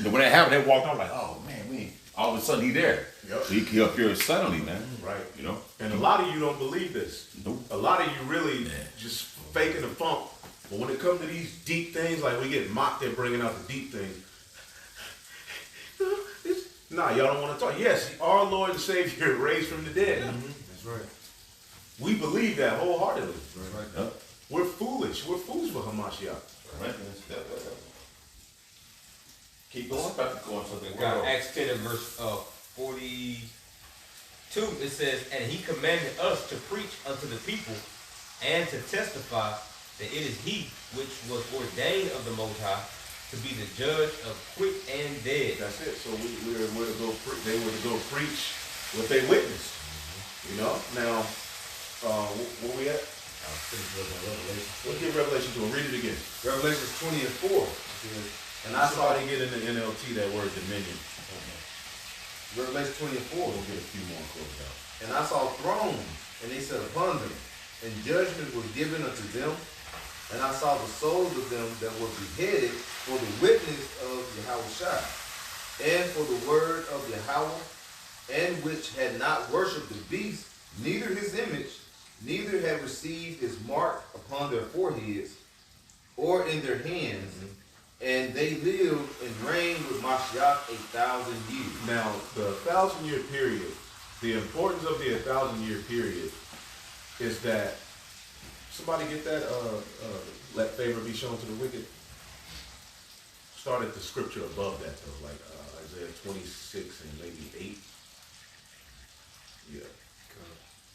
[SPEAKER 9] when that happened, they walked out like, oh man, all of a sudden he there.
[SPEAKER 2] Yep.
[SPEAKER 9] So he appears suddenly, man.
[SPEAKER 2] Right.
[SPEAKER 9] You know?
[SPEAKER 2] And a lot of you don't believe this.
[SPEAKER 9] Nope.
[SPEAKER 2] A lot of you really just faking the funk. But when it comes to these deep things, like we get mocked at bringing out the deep things. Nah, y'all don't want to talk. Yes, our Lord and Savior raised from the dead.
[SPEAKER 3] That's right.
[SPEAKER 2] We believe that wholeheartedly.
[SPEAKER 3] Right.
[SPEAKER 9] Yep.
[SPEAKER 2] We're foolish. We're fools for Hamashiach.
[SPEAKER 9] Right. Keep going. About to go on something.
[SPEAKER 1] We got Acts 10 and verse 42. It says, and he commanded us to preach unto the people and to testify that it is he which was ordained of the Most High to be the judge of quick and dead.
[SPEAKER 2] That's it. So we're to go. They were to go preach what they witnessed. You know. Now, where we at? Let's get Revelation 2 and read it again.
[SPEAKER 4] Revelation 20 and 4. And I saw
[SPEAKER 2] Somebody get in the NLT that word dominion.
[SPEAKER 4] Revelation 20 and 4.
[SPEAKER 2] We'll get a few more closed out.
[SPEAKER 4] And I saw thrones, and they sat upon them, and judgment was given unto them. And I saw the souls of them that were beheaded for the witness of Yahushua, and for the word of Yahweh, and which had not worshipped the beast, neither his image, neither had received his mark upon their foreheads or in their hands, and they lived and reigned with Mashiach 1,000 years.
[SPEAKER 2] Now, the 1,000-year period, the importance of the 1,000-year period is that, somebody get that, let favor be shown to the wicked. Start at the scripture above that, though, like Isaiah 26 and maybe 8. Yeah.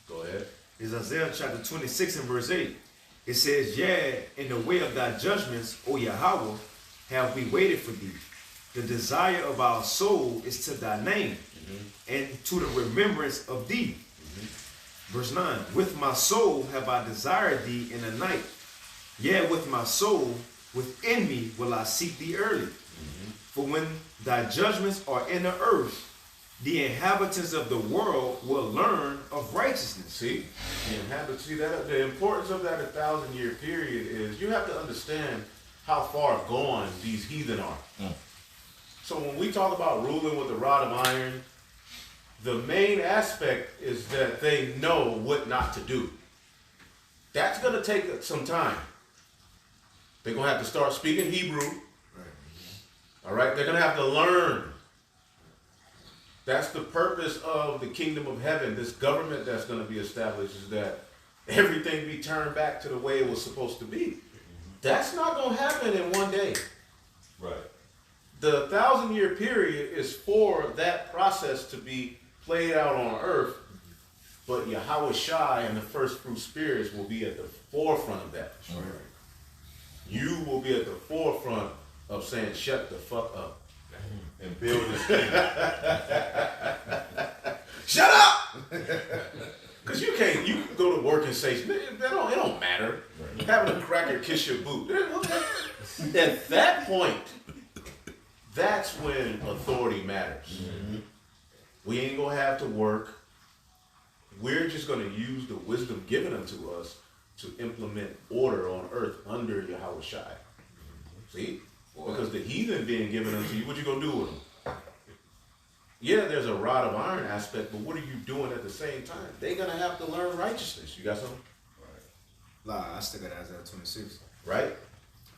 [SPEAKER 2] Go ahead.
[SPEAKER 3] It's Isaiah chapter 26 and verse 8. It says, "Yeah, in the way of thy judgments, O Yahweh, have we waited for thee. The desire of our soul is to thy name, and to the remembrance of thee." Verse 9, "With my soul have I desired thee in the night. Yea, with my soul within me will I seek thee early. For when thy judgments are in the earth, the inhabitants of the world will learn of righteousness."
[SPEAKER 2] See, the importance of that 1,000-year period is you have to understand how far gone these heathen are. So when we talk about ruling with the rod of iron, the main aspect is that they know what not to do. That's going to take some time. They're going to have to start speaking Hebrew. All right, they're going to have to learn. That's the purpose of the kingdom of heaven, this government that's going to be established, is that everything be turned back to the way it was supposed to be. That's not going to happen in one day.
[SPEAKER 9] Right.
[SPEAKER 2] The 1,000-year period is for that process to be played out on earth, but Yahweh Shai and the first fruit spirits will be at the forefront of that.
[SPEAKER 9] Right.
[SPEAKER 2] You will be at the forefront of saying, shut the fuck up.
[SPEAKER 4] And build this kingdom.
[SPEAKER 2] Shut up! Because you can go to work and say, it don't matter. Having a cracker kiss your boot. At that point, that's when authority matters. We ain't going to have to work. We're just going to use the wisdom given unto us to implement order on earth under Yahweh Shai. See? Because the heathen being given unto you, what you going to do with them? Yeah, there's a rod of iron aspect, but what are you doing at the same time? They're going to have to learn righteousness. You got something?
[SPEAKER 3] Nah, I still got Isaiah 26.
[SPEAKER 2] Right?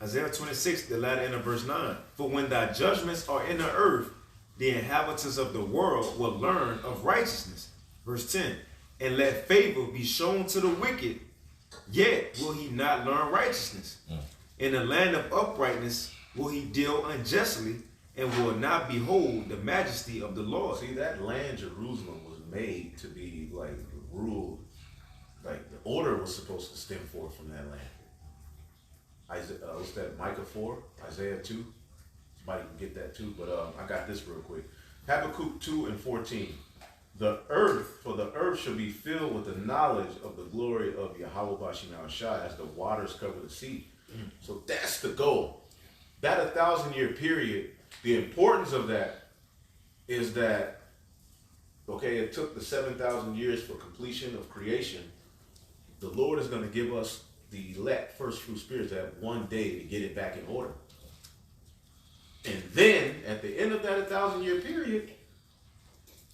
[SPEAKER 3] Isaiah 26, the latter end of verse 9. For when thy judgments are in the earth, the inhabitants of the world will learn of righteousness. Verse 10. And let favor be shown to the wicked, yet will he not learn righteousness. In the land of uprightness will he deal unjustly, and will not behold the majesty of the Lord.
[SPEAKER 2] See, that land, Jerusalem, was made to be like ruled. Like the order was supposed to stem forth from that land. Isaiah, what's that? Micah 4, Isaiah 2. Somebody can get that too, but I got this real quick. Habakkuk 2 and 14. The earth shall be filled with the knowledge of the glory of Yahweh Bashim Shai as the waters cover the sea. So that's the goal. That 1,000-year period, the importance of that is that, okay, it took the 7,000 years for completion of creation. The Lord is going to give us the elect first fruit spirits that one day to get it back in order. And then at the end of that 1,000-year period,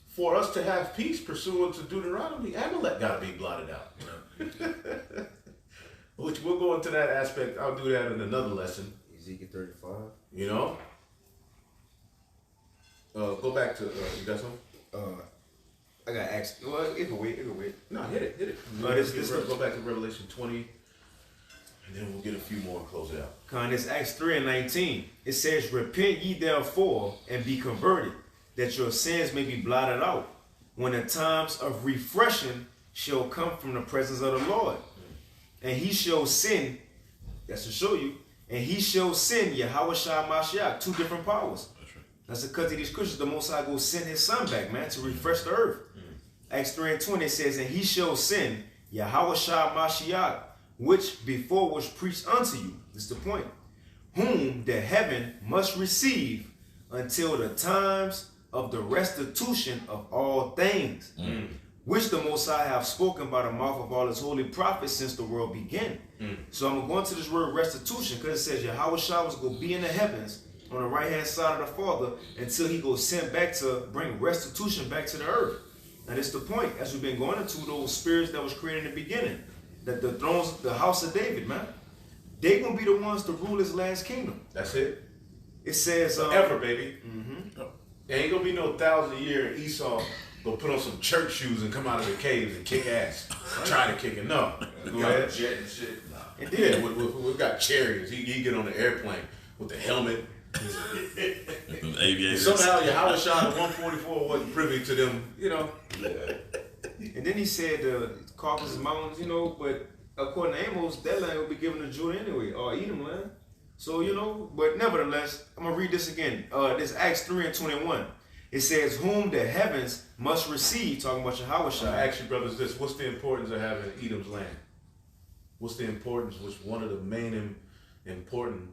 [SPEAKER 2] for us to have peace pursuant to Deuteronomy, Amalek got to be blotted out. Which we'll go into that aspect. I'll do that in another lesson.
[SPEAKER 3] Ezekiel 35.
[SPEAKER 2] You know? Go back to, you got something?
[SPEAKER 3] I got asked. Well, it can wait.
[SPEAKER 2] No, hit it. Go back to Revelation 20, and then we'll get a few more and close it out.
[SPEAKER 3] It's Acts 3 and 19. It says, repent ye therefore and be converted, that your sins may be blotted out, when the times of refreshing shall come from the presence of the Lord. And he shall send, that's to show you, and he shall send Yahweh Shai Mashiach, 2 different powers. That's because of these Christians, the Most High go send his son back, man, to refresh the earth. Acts 3 and 20 says, and he shall send Yahweh Shai Mashiach, which before was preached unto you. This is the point. Whom the heaven must receive until the times of the restitution of all things, which the Most High have spoken by the mouth of all his holy prophets since the world began. So I'm going to go into this word restitution because it says Yahweh Shai was going to be in the heavens on the right-hand side of the Father until he goes sent back to bring restitution back to the earth. And it's the point, as we've been going into those spirits that was created in the beginning, that the thrones, the house of David, man, they going to be the ones to rule his last kingdom.
[SPEAKER 2] That's it.
[SPEAKER 3] It says...
[SPEAKER 2] Forever, baby. There ain't going to be no 1,000-year Esau go put on some church shoes and come out of the caves and kick ass. Try to kick it. No. Go ahead.
[SPEAKER 4] Jet and shit. Nah.
[SPEAKER 2] Yeah, we got chariots. He get on the airplane with the helmet. Somehow Yahweh Shai the 144 wasn't privy to them, you know.
[SPEAKER 3] And then he said the Caucasus Mountains, you know, but according to Amos, that land will be given to Judah anyway, or Edom land. So, you know, but nevertheless, I'm going to read this again. This Acts 3 and 21. It says, whom the heavens must receive, talking about Yahweh Shai.
[SPEAKER 2] I ask you brothers this, what's the importance of having Edom's land? What's the importance, which one of the main important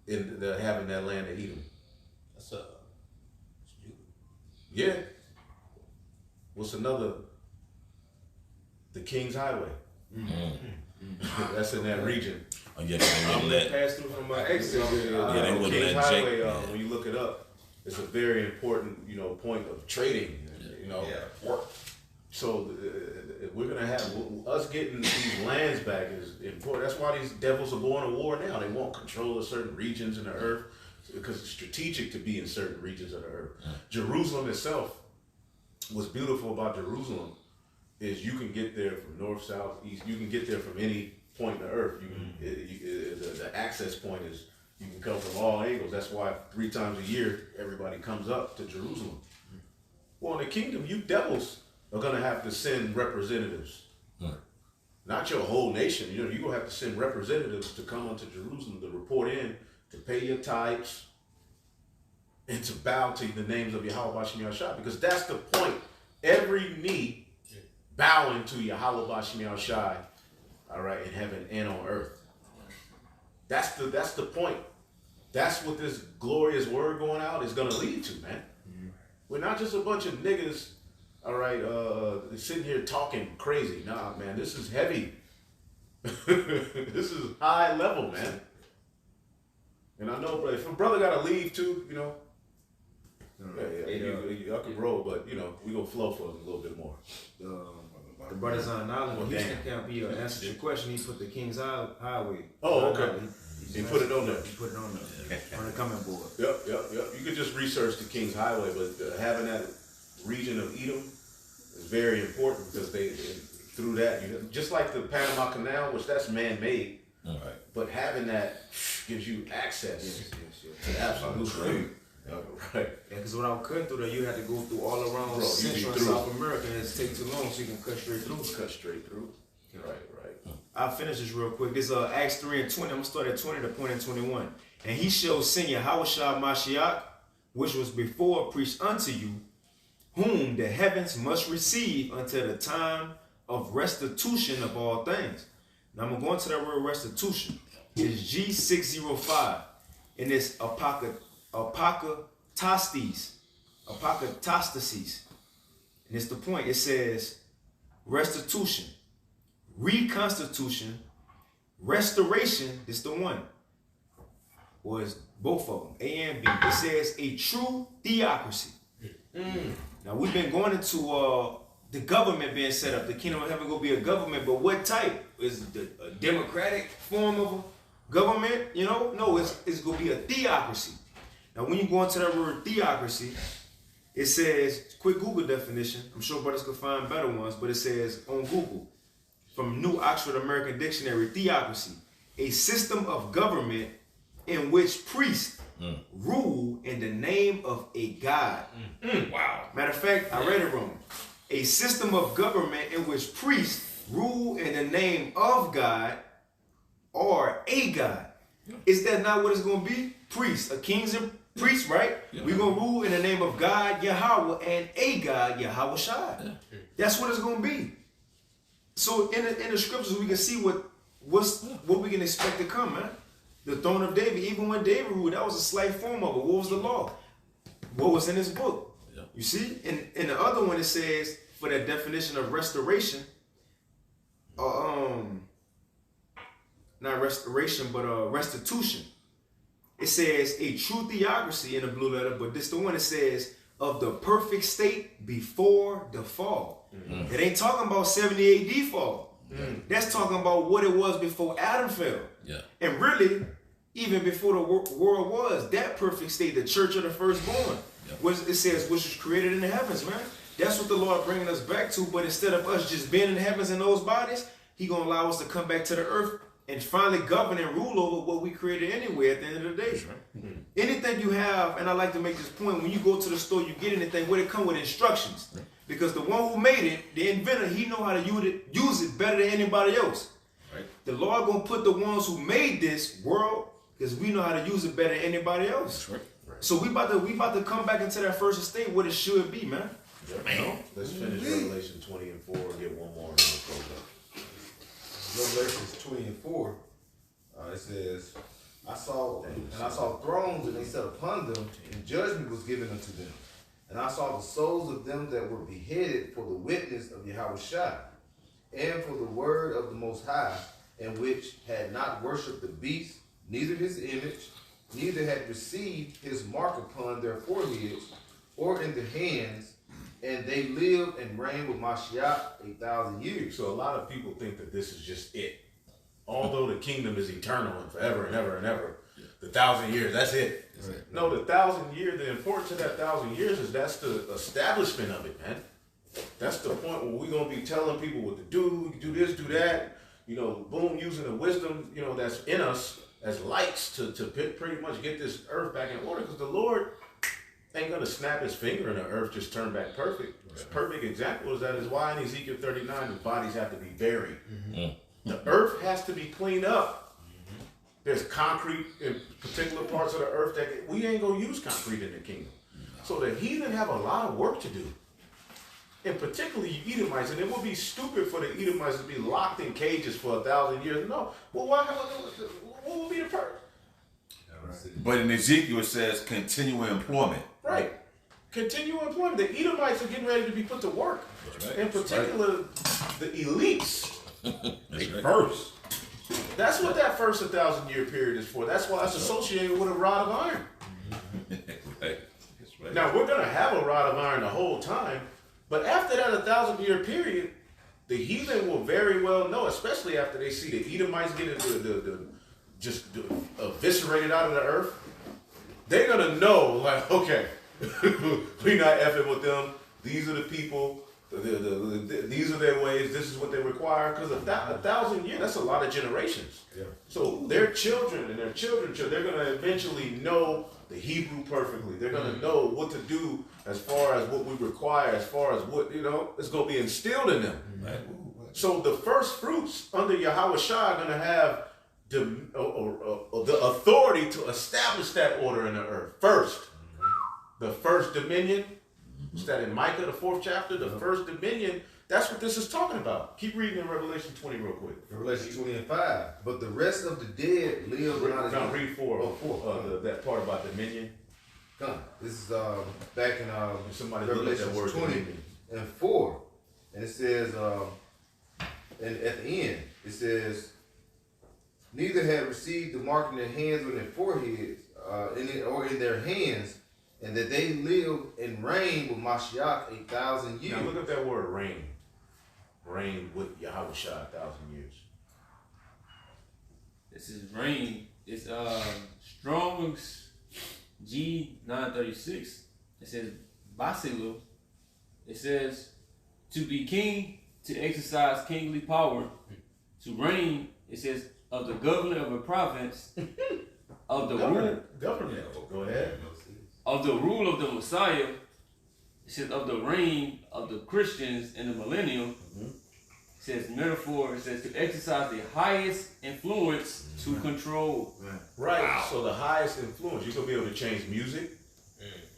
[SPEAKER 2] in having that land of Edom?
[SPEAKER 1] That's
[SPEAKER 2] Yeah. What's another? The King's Highway. That's in that region.
[SPEAKER 6] Oh yeah, they wouldn't let.
[SPEAKER 3] Pass through from my exit.
[SPEAKER 6] They wouldn't
[SPEAKER 2] King's
[SPEAKER 6] let
[SPEAKER 2] Highway.
[SPEAKER 6] Jake.
[SPEAKER 2] When you look it up, it's a very important, you know, point of trading. You know, so we're gonna have us getting these lands back is important. That's why these devils are going to war now. They want control of certain regions in the earth because it's strategic to be in certain regions of the earth. Jerusalem itself, what's beautiful about Jerusalem is you can get there from north, south, east. You can get there from any point in the earth. The access point is you can come from all angles. That's why 3 times a year everybody comes up to Jerusalem. Well, in the kingdom, you devils are gonna have to send representatives. Not your whole nation. You know, you're gonna have to send representatives to come unto Jerusalem to report in, to pay your tithes, and to bow to the names of Yahweh Bashim Yahushua, because that's the point. Every knee bowing to Yahweh Bashim Yahushua, all right, in heaven and on earth. That's the point. That's what this glorious word going out is gonna lead to, man. We're not just a bunch of niggas, all right, sitting here talking crazy. Nah, man, this is heavy. This is high level, man. And I know, but if a brother got to leave too, you know, y'all can roll, but you know, we gonna flow for a little bit more.
[SPEAKER 3] The brothers on Island, well, Houston Camp, he answered your question. He put the King's Highway.
[SPEAKER 2] Oh, okay. He put it on there.
[SPEAKER 3] He put it on there on the coming board.
[SPEAKER 2] Yep. You could just research the King's Highway, but having that region of Edom is very important because they through that, just like the Panama Canal, which that's man-made,
[SPEAKER 6] Right.
[SPEAKER 2] but having that gives you access to absolute freedom. Right.
[SPEAKER 3] Yeah, because when I was cutting through there, you had to go through all around
[SPEAKER 2] Bro, you
[SPEAKER 3] Central
[SPEAKER 2] be
[SPEAKER 3] and
[SPEAKER 2] through.
[SPEAKER 3] South America, and it's take too long, so you can cut straight through.
[SPEAKER 2] Cut straight through. Right.
[SPEAKER 3] I'll finish this real quick. This is Acts 3 and 20. I'm going to start at 20 to point in 21. And he shall send Yahushua Mashiach, which was before preached unto you, whom the heavens must receive until the time of restitution of all things. Now I'm going to go into that word restitution. It's G605. And it's apokatastasis. And it's the point. It says restitution, reconstitution, restoration. Is the one. Was both of them, A and B. It says a true theocracy. Now we've been going into the government being set up. The kingdom of heaven gonna be a government, but what type? Is it a democratic form of a government? You know, no, it's gonna be a theocracy. Now when you go into that word theocracy, it says, quick Google definition. I'm sure brothers could find better ones, but it says on Google, from New Oxford American Dictionary, theocracy, a system of government in which priests rule in the name of a god.
[SPEAKER 6] Wow.
[SPEAKER 3] Matter of fact, I read it wrong. A system of government in which priests rule in the name of God or a god. Is that not what it's going to be? Priests, a kings and priests, right? We're going to rule in the name of God, Yahweh, and a God, Yahweh Shai. That's what it's going to be. So in the scriptures, we can see what we can expect to come, man. The throne of David, even when David ruled, that was a slight form of it. What was the law? What was in his book?
[SPEAKER 6] Yeah.
[SPEAKER 3] You see? In the other one, it says, for that definition of restoration, not restoration, but restitution. It says a true theocracy in the blue letter, but this the one that says of the perfect state before the fall. It ain't talking about 70 AD fall. That's talking about what it was before Adam fell.
[SPEAKER 6] Yeah.
[SPEAKER 3] And really, even before the world was, that perfect state, the church of the firstborn, was, it says, which was created in the heavens, man. That's what the Lord bringing us back to. But instead of us just being in the heavens in those bodies, He gonna allow us to come back to the earth and finally govern and rule over what we created anyway at the end of the day. Anything you have, and I like to make this point, when you go to the store, you get anything, where it come with instructions. Because the one who made it, the inventor, he know how to use it better than anybody else.
[SPEAKER 6] Right.
[SPEAKER 3] The Lord gonna put the ones who made this world, because we know how to use it better than anybody else.
[SPEAKER 6] Right.
[SPEAKER 3] So we about to come back into that first estate what it should be, man.
[SPEAKER 2] Man. Let's finish Revelation 20 and 4 and get one more and we'll close up.
[SPEAKER 4] Revelations 20 and 4, it says, I saw thrones, and they sat upon them, and judgment was given unto them. And I saw the souls of them that were beheaded for the witness of Yahushua, and for the word of the Most High, and which had not worshipped the beast, neither his image, neither had received his mark upon their foreheads, or in their hands, and they lived and reigned with Mashiach 1,000 years.
[SPEAKER 2] So a lot of people think that this is just it. Although the kingdom is eternal and forever and ever and ever, the 1,000 years, that's it.
[SPEAKER 6] Right.
[SPEAKER 2] No, the 1,000 years, the importance of that 1,000 years is that's the establishment of it, man. That's the point where we're going to be telling people what to do this, do that. You know, boom, using the wisdom, you know, that's in us as lights to pretty much get this earth back in order. Because the Lord ain't going to snap his finger and the earth just turn back perfect. A perfect example is that is why in Ezekiel 39, the bodies have to be buried. The earth has to be cleaned up. There's concrete in particular parts of the earth that we ain't going to use concrete in the kingdom. So the heathen have a lot of work to do. And particularly you Edomites, and it would be stupid for the Edomites to be locked in cages for 1,000 years. No. Well, what would be the purpose?
[SPEAKER 6] But in Ezekiel it says continual employment.
[SPEAKER 2] Right. continual employment. The Edomites are getting ready to be put to work.
[SPEAKER 9] right.
[SPEAKER 2] In particular, the elites.
[SPEAKER 9] They
[SPEAKER 6] right.
[SPEAKER 9] first.
[SPEAKER 2] That's what that first 1,000-year period is for. That's why it's associated with a rod of iron.
[SPEAKER 6] Right. That's right.
[SPEAKER 2] Now, we're going to have a rod of iron the whole time, but after that 1,000-year period, the heathen will very well know, especially after they see the Edomites get just eviscerated out of the earth. They're going to know, like, okay, we're not effing with them. These are the people. These are their ways. This is what they require. Because 1,000 years, that's a lot of generations.
[SPEAKER 3] Yeah.
[SPEAKER 2] So their children and their children, they're going to eventually know the Hebrew perfectly. They're going to know what to do as far as what we require, as far as what, it's going to be instilled in them.
[SPEAKER 6] Right.
[SPEAKER 2] So the first fruits under Yahweh Shai are going to have the authority to establish that order in the earth. First, the first dominion. Is that in Micah, the 4th chapter? The first dominion. That's what this is talking about. Keep reading in Revelation 20 real quick.
[SPEAKER 4] Revelation 20 and 5. But the rest of the dead live not
[SPEAKER 2] Now
[SPEAKER 4] again.
[SPEAKER 2] read 4.
[SPEAKER 4] Oh, 4.
[SPEAKER 2] That part about dominion.
[SPEAKER 4] Come. This is back in
[SPEAKER 2] Somebody look at
[SPEAKER 4] Revelation
[SPEAKER 2] that word
[SPEAKER 4] 20
[SPEAKER 2] dominion.
[SPEAKER 4] and 4. And it says, and at the end, it says, neither had received the mark in their hands or in their foreheads, or in their hands, and that they live and reign with Mashiach 1,000 years.
[SPEAKER 2] Now look at that word reign. Reign with Yahweh Shai 1,000 years.
[SPEAKER 5] This is rain. It's Strong's G936. It says Basilu. It says to be king, to exercise kingly power, to reign. It says of the governor of a province, of the rule,
[SPEAKER 2] Government. Go ahead.
[SPEAKER 5] of the rule of the Messiah. It says of the reign of the Christians in the millennium. It says metaphor. It says to exercise the highest influence to control.
[SPEAKER 2] Right. Wow. So the highest influence, you're gonna be able to change music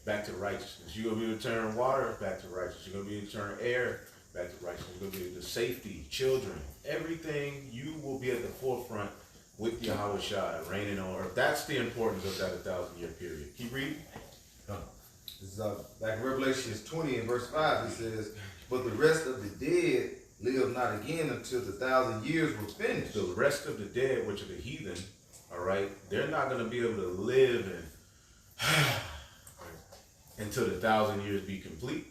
[SPEAKER 2] back to righteousness. You're gonna be able to turn water back to righteousness. You're gonna be able to turn air back to righteousness. You're gonna be able to safety, children, everything. You will be at the forefront with Yahweh Shai reigning on earth. That's the importance of that 1,000-year period. Keep reading.
[SPEAKER 4] This is back in Revelation 20 and verse 5. It says, but the rest of the dead live not again until the 1,000 years were finished.
[SPEAKER 2] The rest of the dead, which are the heathen, all right, they're not going to be able to live until the 1,000 years be complete.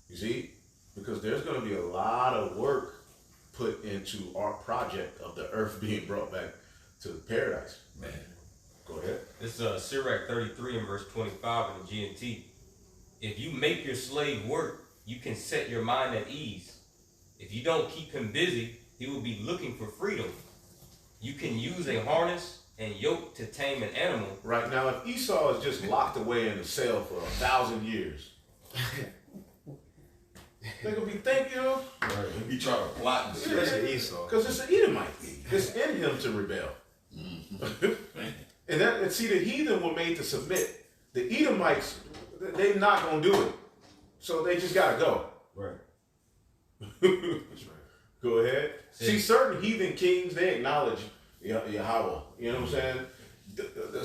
[SPEAKER 2] You see? Because there's going to be a lot of work put into our project of the earth being brought back to paradise.
[SPEAKER 6] Man.
[SPEAKER 2] Go ahead.
[SPEAKER 1] This is Sirach 33 and verse 25 in the GNT. If you make your slave work, you can set your mind at ease. If you don't keep him busy, he will be looking for freedom. You can use a harness and yoke to tame an animal.
[SPEAKER 2] Right now, if Esau is just locked away in a cell for 1,000 years, they're going to be thinking of,
[SPEAKER 6] He trying to plot and shit.
[SPEAKER 3] Especially Esau.
[SPEAKER 2] because it's an Edomite. It's in him to rebel. And see, the heathen were made to submit. The Edomites, they're not going to do it. So they just got to go.
[SPEAKER 3] Right.
[SPEAKER 2] Go ahead. See, certain heathen kings, they acknowledge Yahweh. You know what I'm saying? The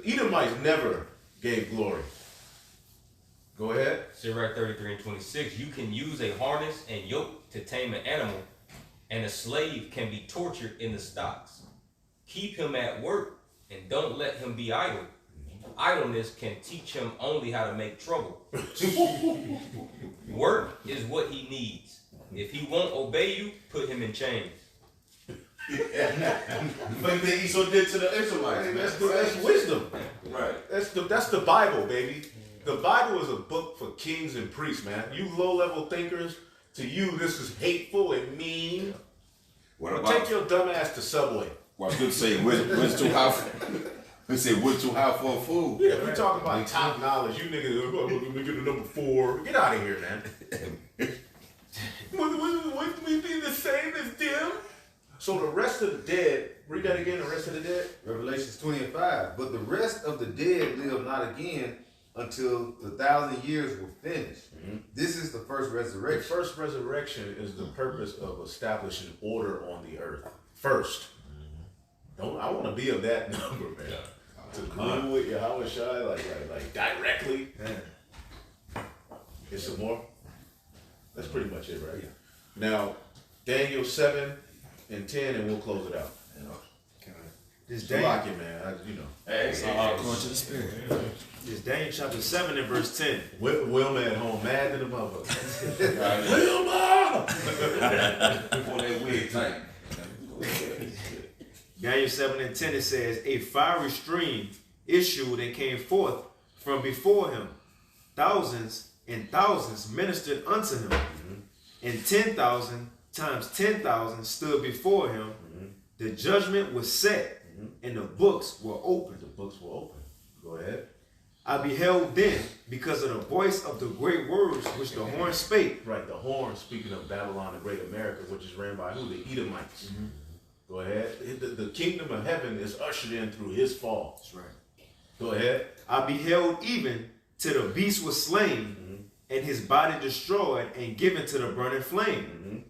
[SPEAKER 2] Edomites never gave glory. Go ahead.
[SPEAKER 1] Sirach 33 and 26. You can use a harness and yoke to tame an animal, and a slave can be tortured in the stocks. Keep him at work and don't let him be idle. Idleness can teach him only how to make trouble. Work is what he needs. If he won't obey you, put him in chains.
[SPEAKER 9] But then Esau did to the Israelites, man.
[SPEAKER 2] That's wisdom.
[SPEAKER 9] Right.
[SPEAKER 2] That's the Bible, baby. The Bible is a book for kings and priests, man. You low-level thinkers, to you this is hateful and mean.
[SPEAKER 9] What
[SPEAKER 2] Well,
[SPEAKER 9] about?
[SPEAKER 2] take your dumb ass to Subway.
[SPEAKER 9] Well, I could say wood's too high. They say wood too high for a fool.
[SPEAKER 2] Yeah, if we talking about top knowledge, you niggas, let me get to number 4. Get out of here, man. Would we be the same as them? So the rest of the dead, read that again, the rest of the dead?
[SPEAKER 4] Revelations 20 and 5. But the rest of the dead live not again until the 1,000 years were finished. This is the first
[SPEAKER 2] The
[SPEAKER 4] resurrection.
[SPEAKER 2] first resurrection is the purpose of establishing order on the earth. First. I want to be of that number, man. to rule with Yahweh Shai, like directly. Is some more? That's pretty much it, right? Now, Daniel 7 and 10, and we'll close it out.
[SPEAKER 3] This
[SPEAKER 2] So
[SPEAKER 3] Daniel,
[SPEAKER 2] lock it, man. You know.
[SPEAKER 6] It's all according to the Spirit.
[SPEAKER 3] this Daniel chapter 7 and verse 10.
[SPEAKER 2] Wilma at home, mad than a motherfucker. Wilma!
[SPEAKER 9] Before that wig tight.
[SPEAKER 3] Daniel 7 and 10, it says, a fiery stream issued and came forth from before him. Thousands and thousands ministered unto him. And 10,000 times 10,000 stood before him. The judgment was set, and the books were opened.
[SPEAKER 2] The books were open. Go ahead.
[SPEAKER 3] I beheld then, because of the voice of the great words which the horn spake.
[SPEAKER 2] Right, the horn, speaking of Babylon, the great America, which is ran by who? The Edomites. Go ahead. The kingdom of heaven is ushered in through his fall.
[SPEAKER 3] That's right.
[SPEAKER 2] Go ahead.
[SPEAKER 3] I beheld even till the beast was slain, and his body destroyed and given to the burning flame.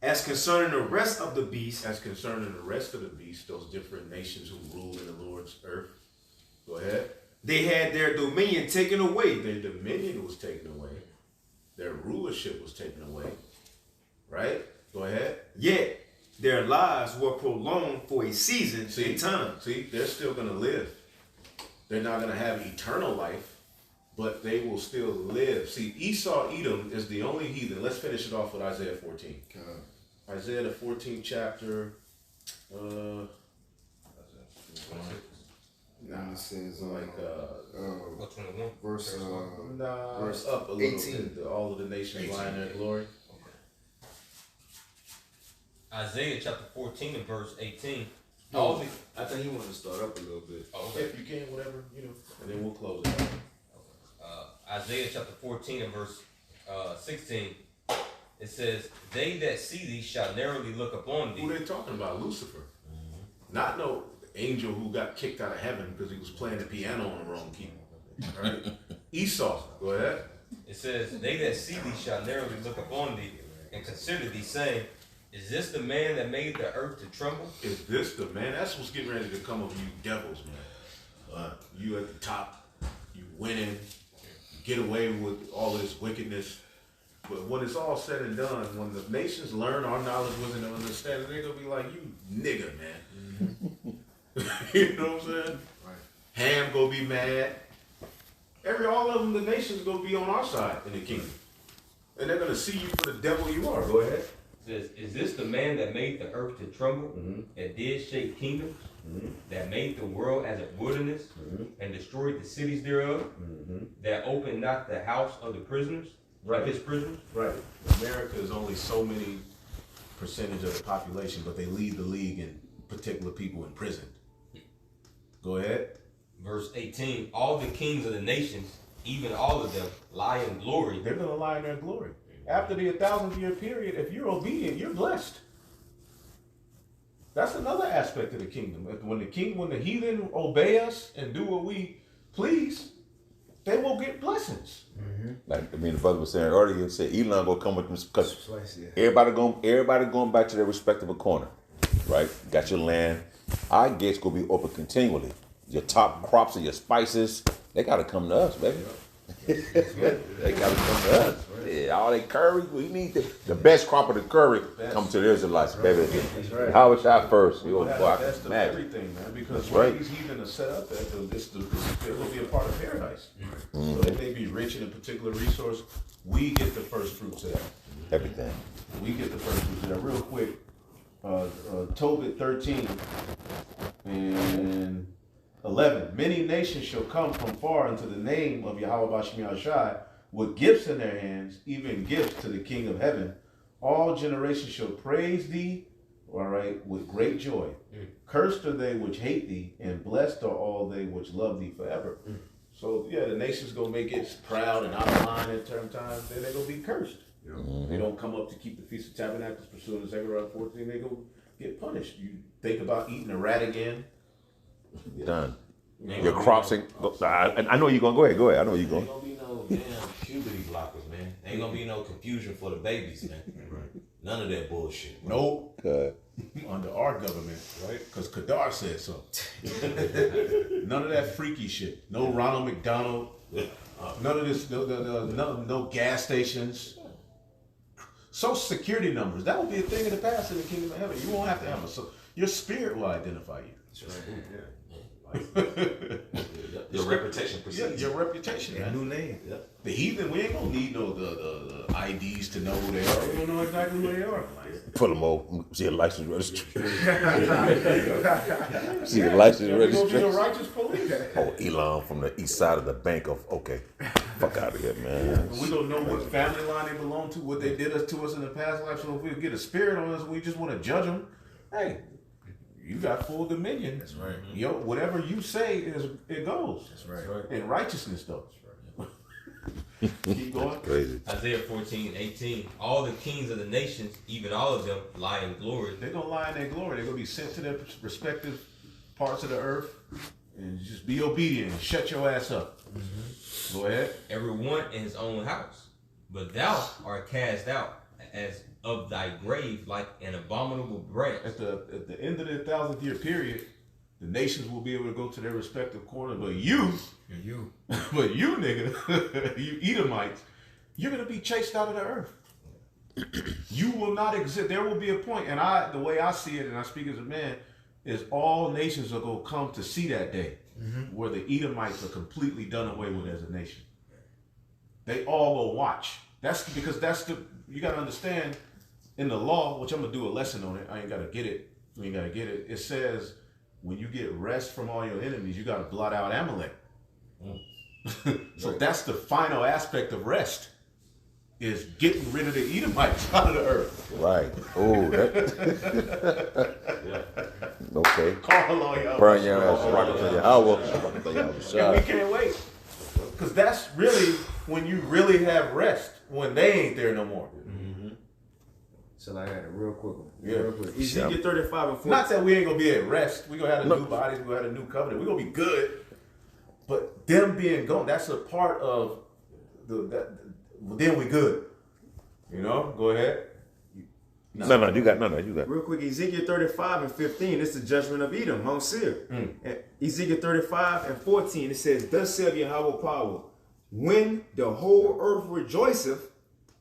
[SPEAKER 3] As concerning the rest of the beasts,
[SPEAKER 2] As concerning the rest of the beasts, those different nations who rule in the Lord's earth. Go ahead.
[SPEAKER 3] they had their dominion taken away.
[SPEAKER 2] Their dominion was taken away. Their rulership was taken away. Right? Go ahead.
[SPEAKER 3] Yet their lives were prolonged for a season in time.
[SPEAKER 2] See, they're still going to live. They're not going to have eternal life, but they will still live. See, Esau, Edom is the only heathen. Let's finish it off with Isaiah 14. Isaiah the 14th chapter.
[SPEAKER 4] It says
[SPEAKER 1] What, 21?
[SPEAKER 4] verse
[SPEAKER 2] Verse up a little
[SPEAKER 4] 18.
[SPEAKER 2] bit. All of the nations lie in their glory.
[SPEAKER 1] Isaiah chapter 14 and verse 18.
[SPEAKER 3] I think he wanted to start up a little bit.
[SPEAKER 2] If you can, whatever, and then we'll close it out.
[SPEAKER 1] Isaiah chapter 14 and verse 16. It says, they that see thee shall narrowly look upon thee.
[SPEAKER 2] Who they talking about? Lucifer. Not no angel who got kicked out of heaven because he was playing the piano on the wrong key. Right? Esau. Go ahead.
[SPEAKER 1] It says, they that see thee shall narrowly look upon thee and consider thee, saying, is this the man that made the earth to tremble?
[SPEAKER 2] Is this the man? That's what's getting ready to come of you devils, man. You at the top, you winning, you get away with all of this wickedness. But when it's all said and done, when the nations learn our knowledge, wisdom, and understanding, they're gonna be like, you nigga, man. You know what I'm saying?
[SPEAKER 3] Right.
[SPEAKER 2] Ham gonna be mad. All of them, the nations gonna be on our side in the kingdom. And they're gonna see you for the devil you are. Go ahead.
[SPEAKER 1] It says, is this the man that made the earth to tremble, that did shake kingdoms, that made the world as a wilderness, and destroyed the cities thereof, that opened not the house of the prisoners, of his prisoners?
[SPEAKER 2] Right. America is only so many percentage of the population, but they lead the league in particular people in prison. Go ahead.
[SPEAKER 1] Verse 18, all the kings of the nations, even all of them, lie in glory.
[SPEAKER 2] They're going to lie in their glory. After the 1,000-year period, if you're obedient, you're blessed. That's another aspect of the kingdom. When the heathen obey us and do what we please, they will get blessings.
[SPEAKER 9] Like the brother was saying earlier, he said Elon gonna come with them because everybody going back to their respective corner, right? Got your land. Our gates gonna be open continually. Your top crops and your spices, they gotta come to us, baby. They gotta come to us. Yeah, all that curry, we need the best crop of the curry come to the Israelites, baby. How was that first? You
[SPEAKER 2] That's the everything, man. Because when these heathen are set up, it will be a part of paradise. So they may be rich in a particular resource. We get the first fruits of that.
[SPEAKER 9] everything.
[SPEAKER 2] We get the first fruits of that. Real quick, Tobit 13 and 11. Many nations shall come from far into the name of Yahweh Bashem Yahushai with gifts in their hands, even gifts to the King of heaven. All generations shall praise thee, all right, with great joy. Cursed are they which hate thee, and blessed are all they which love thee forever. So, yeah, the nation's going to make it proud and out of line at certain times, then they're going to be cursed. They don't come up to keep the Feast of Tabernacles pursuing the Zechariah 14, they go get punished. You think about eating a rat again.
[SPEAKER 9] Done. Your crops ain't. I know you're gonna go ahead. I know you're going.
[SPEAKER 10] Ain't gonna be no damn puberty blockers, man. Ain't gonna be no confusion for the babies, man. None of that bullshit.
[SPEAKER 2] Nope. under our government, right? Because Kadar said so. None of that freaky shit. No Ronald McDonald. None of this. No gas stations. Social security numbers. That will be a thing of the past in the kingdom of heaven. You won't have to have so your spirit will identify you.
[SPEAKER 10] That's right. Your reputation precedes
[SPEAKER 2] your reputation, man.
[SPEAKER 3] New name.
[SPEAKER 10] Yep.
[SPEAKER 2] The heathen, we ain't gonna need no the IDs to know who they are. We don't know exactly who they are.
[SPEAKER 9] Pull them over. See a license registration. See a license
[SPEAKER 2] We're gonna be the
[SPEAKER 9] registration.
[SPEAKER 2] righteous police.
[SPEAKER 9] Oh, Elon from the east side of the bank of. Okay, fuck out of here, man.
[SPEAKER 2] We don't know what family line they belong to, what they did to us in the past life. So if we get a spirit on us, we just want to judge them. Hey, you got full dominion.
[SPEAKER 3] That's right.
[SPEAKER 2] Yo, whatever you say it goes.
[SPEAKER 3] That's right.
[SPEAKER 2] In righteousness, though. Keep going.
[SPEAKER 9] Crazy.
[SPEAKER 1] Isaiah 14:18. All the kings of the nations, even all of them, lie in glory.
[SPEAKER 2] They're gonna lie in their glory. They're gonna be sent to their respective parts of the earth, and just be obedient and shut your ass up. Mm-hmm. Go ahead.
[SPEAKER 1] Every one in his own house. But thou art cast out as of thy grave like an abominable branch.
[SPEAKER 2] At the end of the 1,000th year period, the nations will be able to go to their respective corner. But you, nigga, you Edomites, you're gonna be chased out of the earth. You will not exist. There will be a point, and the way I see it, and I speak as a man, is all nations are gonna come to see that day where the Edomites are completely done away with as a nation. They all will watch. You gotta understand in the law, which I'm gonna do a lesson on it. I ain't gotta get it. We ain't gotta get it. It says when you get rest from all your enemies, you gotta blot out Amalek. So that's the final aspect of rest, is getting rid of the Edomites out of the earth.
[SPEAKER 9] Right. Oh, that. Okay.
[SPEAKER 2] Call on y'all.
[SPEAKER 9] Burn your ass. Rocket to your hour. Rocket to your
[SPEAKER 2] And we
[SPEAKER 9] shot.
[SPEAKER 2] can't wait. Because that's really when you really have rest, when they ain't there no more.
[SPEAKER 3] So I got it real quick.
[SPEAKER 2] Yeah.
[SPEAKER 3] Real quick. Ezekiel 35 and 4.
[SPEAKER 2] Not that we ain't gonna be at rest. We gonna have the new bodies. We gonna have the new covenant. We gonna be good. But them being gone, that's a part of then we good. You know. Go ahead.
[SPEAKER 9] No, you got.
[SPEAKER 3] Real quick, Ezekiel 35 and 15, it's the judgment of Edom, Mount Seir. And Ezekiel 35 and 14, it says, thus saith Yahweh power, when the whole earth rejoiceth.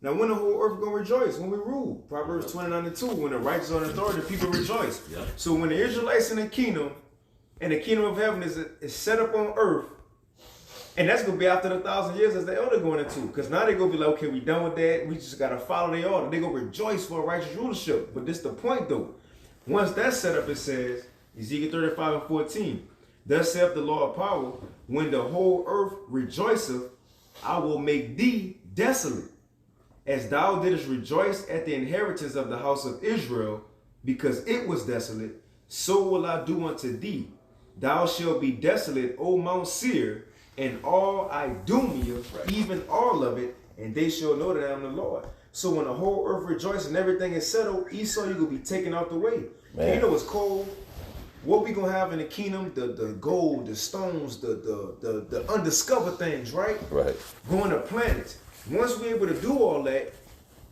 [SPEAKER 3] Now, when the whole earth gonna rejoice? When we rule. Proverbs 29 and 2, when the righteous are in authority, the people rejoice. Yeah. So when the Israelites in the kingdom, and the kingdom of heaven is set up on earth, and that's gonna be after the 1,000 years as the elder going into. Because now they're gonna be like, okay, we done with that. We just gotta follow the order. They're gonna rejoice for a righteous rulership. But this the point though. Once that's set up, it says, Ezekiel 35 and 14, thus saith the Lord of power, when the whole earth rejoiceth, I will make thee desolate. As thou didst rejoice at the inheritance of the house of Israel, because it was desolate, so will I do unto thee. Thou shalt be desolate, O Mount Seir, and all Idumea, even all of it, and they shall know that I am the Lord. So when the whole earth rejoices and everything is settled, Esau, you're going to be taken out the way. And you know what's cold? What we going to have in the kingdom, the gold, the stones, the undiscovered things, right?
[SPEAKER 9] Right.
[SPEAKER 3] Going to planets. Once we're able to do all that,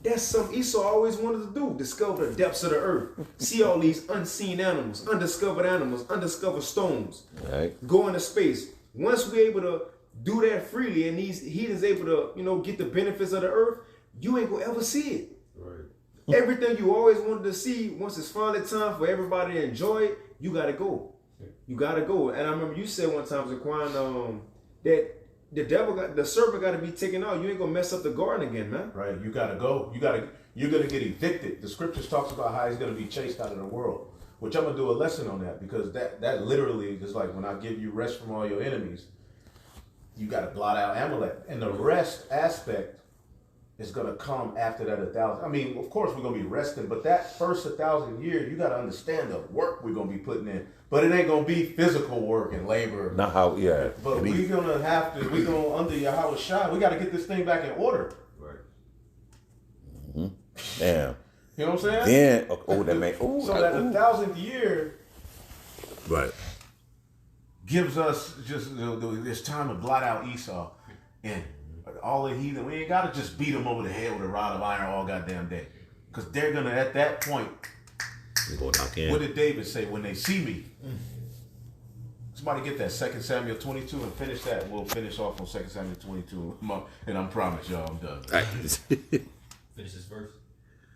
[SPEAKER 3] that's something Esau always wanted to do. Discover the depths of the earth. See all these unseen animals, undiscovered stones.
[SPEAKER 9] Right.
[SPEAKER 3] Go into space. Once we're able to do that freely and he is able to, get the benefits of the earth, you ain't gonna ever see it. Right. Everything you always wanted to see, once it's finally time for everybody to enjoy it, you gotta go. You gotta go. And I remember you said one time, Zaquan, that the serpent got to be taken out. You ain't gonna mess up the garden again, man.
[SPEAKER 2] Right. You gotta go. You're gonna get evicted. The scriptures talks about how he's gonna be chased out of the world, which I'm gonna do a lesson on that, because that literally is like when I give you rest from all your enemies, you gotta blot out Amalek, and the rest aspect is gonna come after that 1,000. I mean, of course we're gonna be resting, but that first 1,000 years, you gotta understand the work we're gonna be putting in. But it ain't gonna be physical work and labor.
[SPEAKER 9] Not how, yeah.
[SPEAKER 2] But we're gonna under Yahweh Shai, we gotta get this thing back in order.
[SPEAKER 10] Right.
[SPEAKER 9] Mm-hmm. Damn.
[SPEAKER 2] You know what I'm saying?
[SPEAKER 9] Then, that man.
[SPEAKER 2] So that 1,000th year,
[SPEAKER 9] right,
[SPEAKER 2] gives us just this time to blot out Esau and all the heathen. We ain't gotta just beat them over the head with a rod of iron all goddamn day, because they're gonna at that point
[SPEAKER 9] Go knock in.
[SPEAKER 2] What did David say when they see me? Somebody get that 2 Samuel 22 and finish that. We'll finish off on 2 Samuel 22. And I promise y'all I'm done.
[SPEAKER 1] Finish this verse.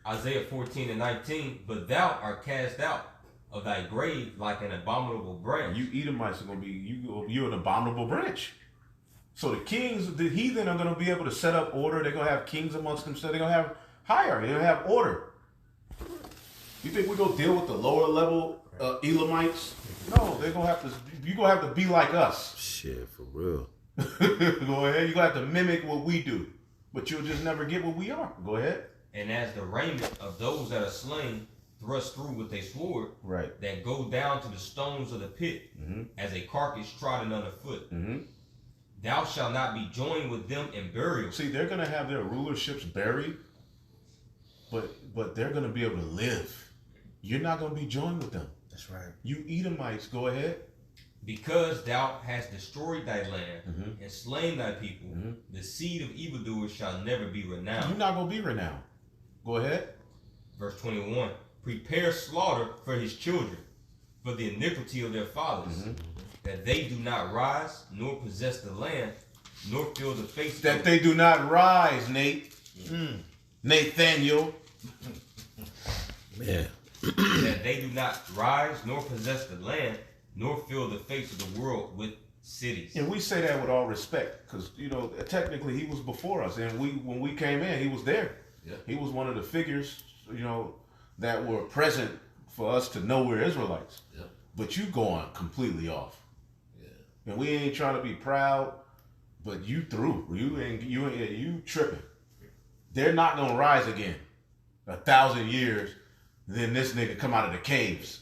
[SPEAKER 1] Isaiah 14 and 19. But thou art cast out of thy grave like an abominable branch.
[SPEAKER 2] You Edomites are going to be, you're an abominable branch. So the kings, the heathen are going to be able to set up order. They're going to have kings amongst themselves. They're going to have hierarchy. They're going to have order. You think we're going to deal with the lower level Elamites? No, they're going to have to, you're going to have to be like us.
[SPEAKER 9] Shit, for real.
[SPEAKER 2] Go ahead. You're going to have to mimic what we do. But you'll just never get what we are. Go ahead.
[SPEAKER 1] And as the raiment of those that are slain thrust through with a sword,
[SPEAKER 2] Right.
[SPEAKER 1] that go down to the stones of the pit, as a carcass trodden underfoot. Thou shalt not be joined with them in burial.
[SPEAKER 2] See, they're going to have their rulerships buried, but they're going to be able to live. You're not going to be joined with them.
[SPEAKER 3] That's right.
[SPEAKER 2] You Edomites, go ahead.
[SPEAKER 1] Because thou hast destroyed thy land and slain thy people, the seed of evildoers shall never be renowned.
[SPEAKER 2] You're not going to be renowned. Go ahead.
[SPEAKER 1] Verse 21. Prepare slaughter for his children, for the iniquity of their fathers, that they do not rise, nor possess the land, nor fill the face
[SPEAKER 2] That they do not rise, Nate. Nathaniel.
[SPEAKER 9] Man.
[SPEAKER 1] that they do not rise, nor possess the land, nor fill the face of the world with cities.
[SPEAKER 2] And we say that with all respect, because, technically he was before us. And when we came in, he was there.
[SPEAKER 10] Yeah.
[SPEAKER 2] He was one of the figures, that were present for us to know we're Israelites.
[SPEAKER 10] Yeah.
[SPEAKER 2] But you going completely off.
[SPEAKER 10] Yeah.
[SPEAKER 2] And we ain't trying to be proud, but you through. You tripping. They're not gonna rise again. 1,000 years, then this nigga come out of the caves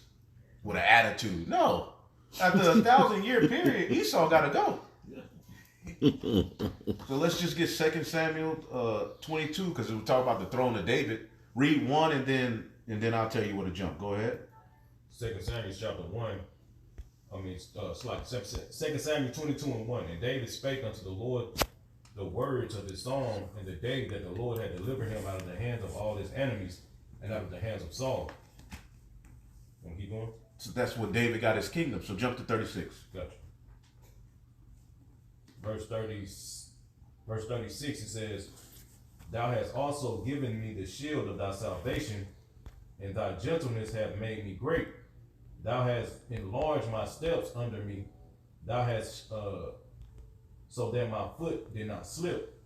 [SPEAKER 2] with an attitude. No. After a 1,000-year period, Esau gotta go. So let's just get 2 Samuel 22, because we talk about the throne of David. Read 1 and then I'll tell you where to jump. Go ahead.
[SPEAKER 7] 2 Samuel chapter 1. It's like 2 Samuel 22 and 1. And David spake unto the Lord the words of his song in the day that the Lord had delivered him out of the hands of all his enemies and out of the hands of Saul. Want to keep going?
[SPEAKER 2] So that's when David got his kingdom. So jump to 36.
[SPEAKER 7] Gotcha. Verse 36, it says, Thou hast also given me the shield of thy salvation, and thy gentleness hath made me great. Thou hast enlarged my steps under me. Thou hast, so that my foot did not slip.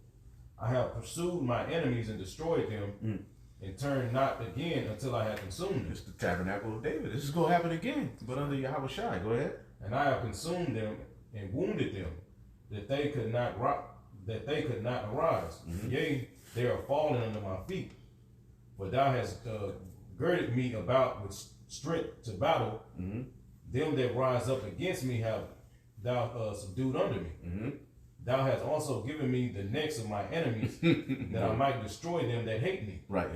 [SPEAKER 7] I have pursued my enemies and destroyed them, and turned not again until I have consumed them.
[SPEAKER 2] It's the tabernacle of David. This is going to happen again, but under Yahweh Shai. Go ahead.
[SPEAKER 7] And I have consumed them and wounded them, that they could not arise. Yea, they are fallen under my feet. But thou hast girded me about with strength to battle. Them that rise up against me have thou subdued under me. Thou hast also given me the necks of my enemies, that I might destroy them that hate me.
[SPEAKER 2] Right.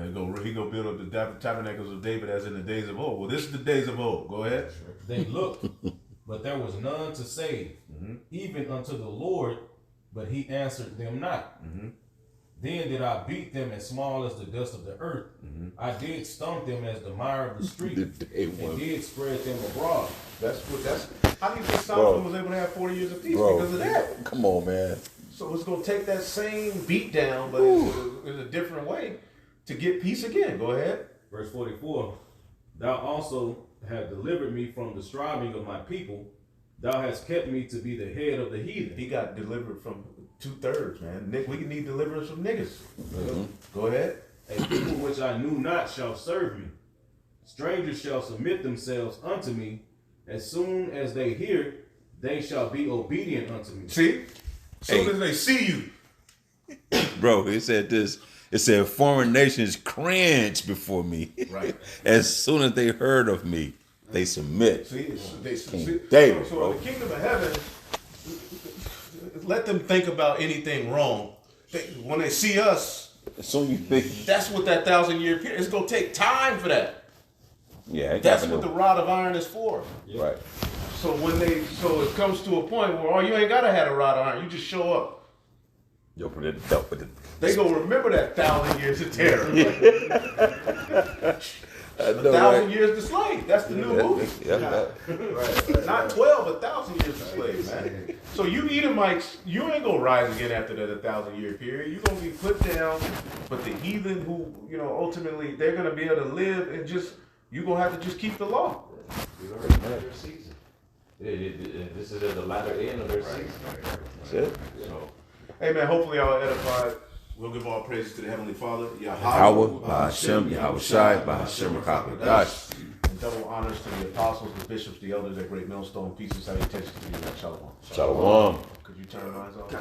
[SPEAKER 2] He go build up the tabernacles of David as in the days of old. Well, this is the days of old. Go ahead.
[SPEAKER 7] They looked, but there was none to save, even unto the Lord, but he answered them not. Then did I beat them as small as the dust of the earth. I did stump them as the mire of the street, and did spread them abroad.
[SPEAKER 2] That's how do you think Solomon was able to have 40 years of peace? Because of that.
[SPEAKER 9] Come on, man.
[SPEAKER 2] So it's going to take that same beat down, but in a different way to get peace again. Go ahead.
[SPEAKER 7] Verse 44, Thou also hast delivered me from the striving of my people. Thou hast kept me to be the head of the heathen.
[SPEAKER 2] He got delivered from 2/3, man. Nick, we need deliverance from niggas. Go ahead.
[SPEAKER 7] A people which I knew not shall serve me. Strangers shall submit themselves unto me. As soon as they hear, they shall be obedient unto me.
[SPEAKER 2] See? As soon as they see you.
[SPEAKER 9] Bro, it said this. It said foreign nations cringe before me.
[SPEAKER 2] Right.
[SPEAKER 9] As soon as they heard of me, they submit.
[SPEAKER 2] See?
[SPEAKER 9] David,
[SPEAKER 2] so
[SPEAKER 9] bro.
[SPEAKER 2] in the kingdom of heaven, let them think about anything wrong. When they see us,
[SPEAKER 9] As soon as you think,
[SPEAKER 2] that's what that 1,000-year period, it's going to take time for that.
[SPEAKER 9] yeah, it
[SPEAKER 2] That's
[SPEAKER 9] happened
[SPEAKER 2] what
[SPEAKER 9] to-
[SPEAKER 2] the rod of iron is for.
[SPEAKER 9] right.
[SPEAKER 2] So it comes to a point where you ain't gotta have a rod of iron. You just show up.
[SPEAKER 9] Yo, put it dope with it.
[SPEAKER 2] They gonna remember that 1,000 years of terror. 1,000 years to slave. That's the new movie.
[SPEAKER 9] Yeah.
[SPEAKER 2] Right. Not 12, 1,000 years to slave, man. So you Edomites, you ain't gonna rise again after that 1,000-year period. You're gonna be put down, but the heathen who, ultimately they're gonna be able to live and just, you're gonna have to just keep the law.
[SPEAKER 10] We already know their season. This is at the latter end of their season.
[SPEAKER 9] That's it.
[SPEAKER 10] So,
[SPEAKER 2] Hey man, hopefully y'all edified. We'll give all praises to the Heavenly Father.
[SPEAKER 9] Yahweh, Bahashem, Yahweh Shai, Bahashem Rakabadash.
[SPEAKER 2] And double honors to the apostles, the bishops, the elders at Great Millstone. Peace and salutations to you. Shalom.
[SPEAKER 9] Shalom.
[SPEAKER 2] Could you turn mine off?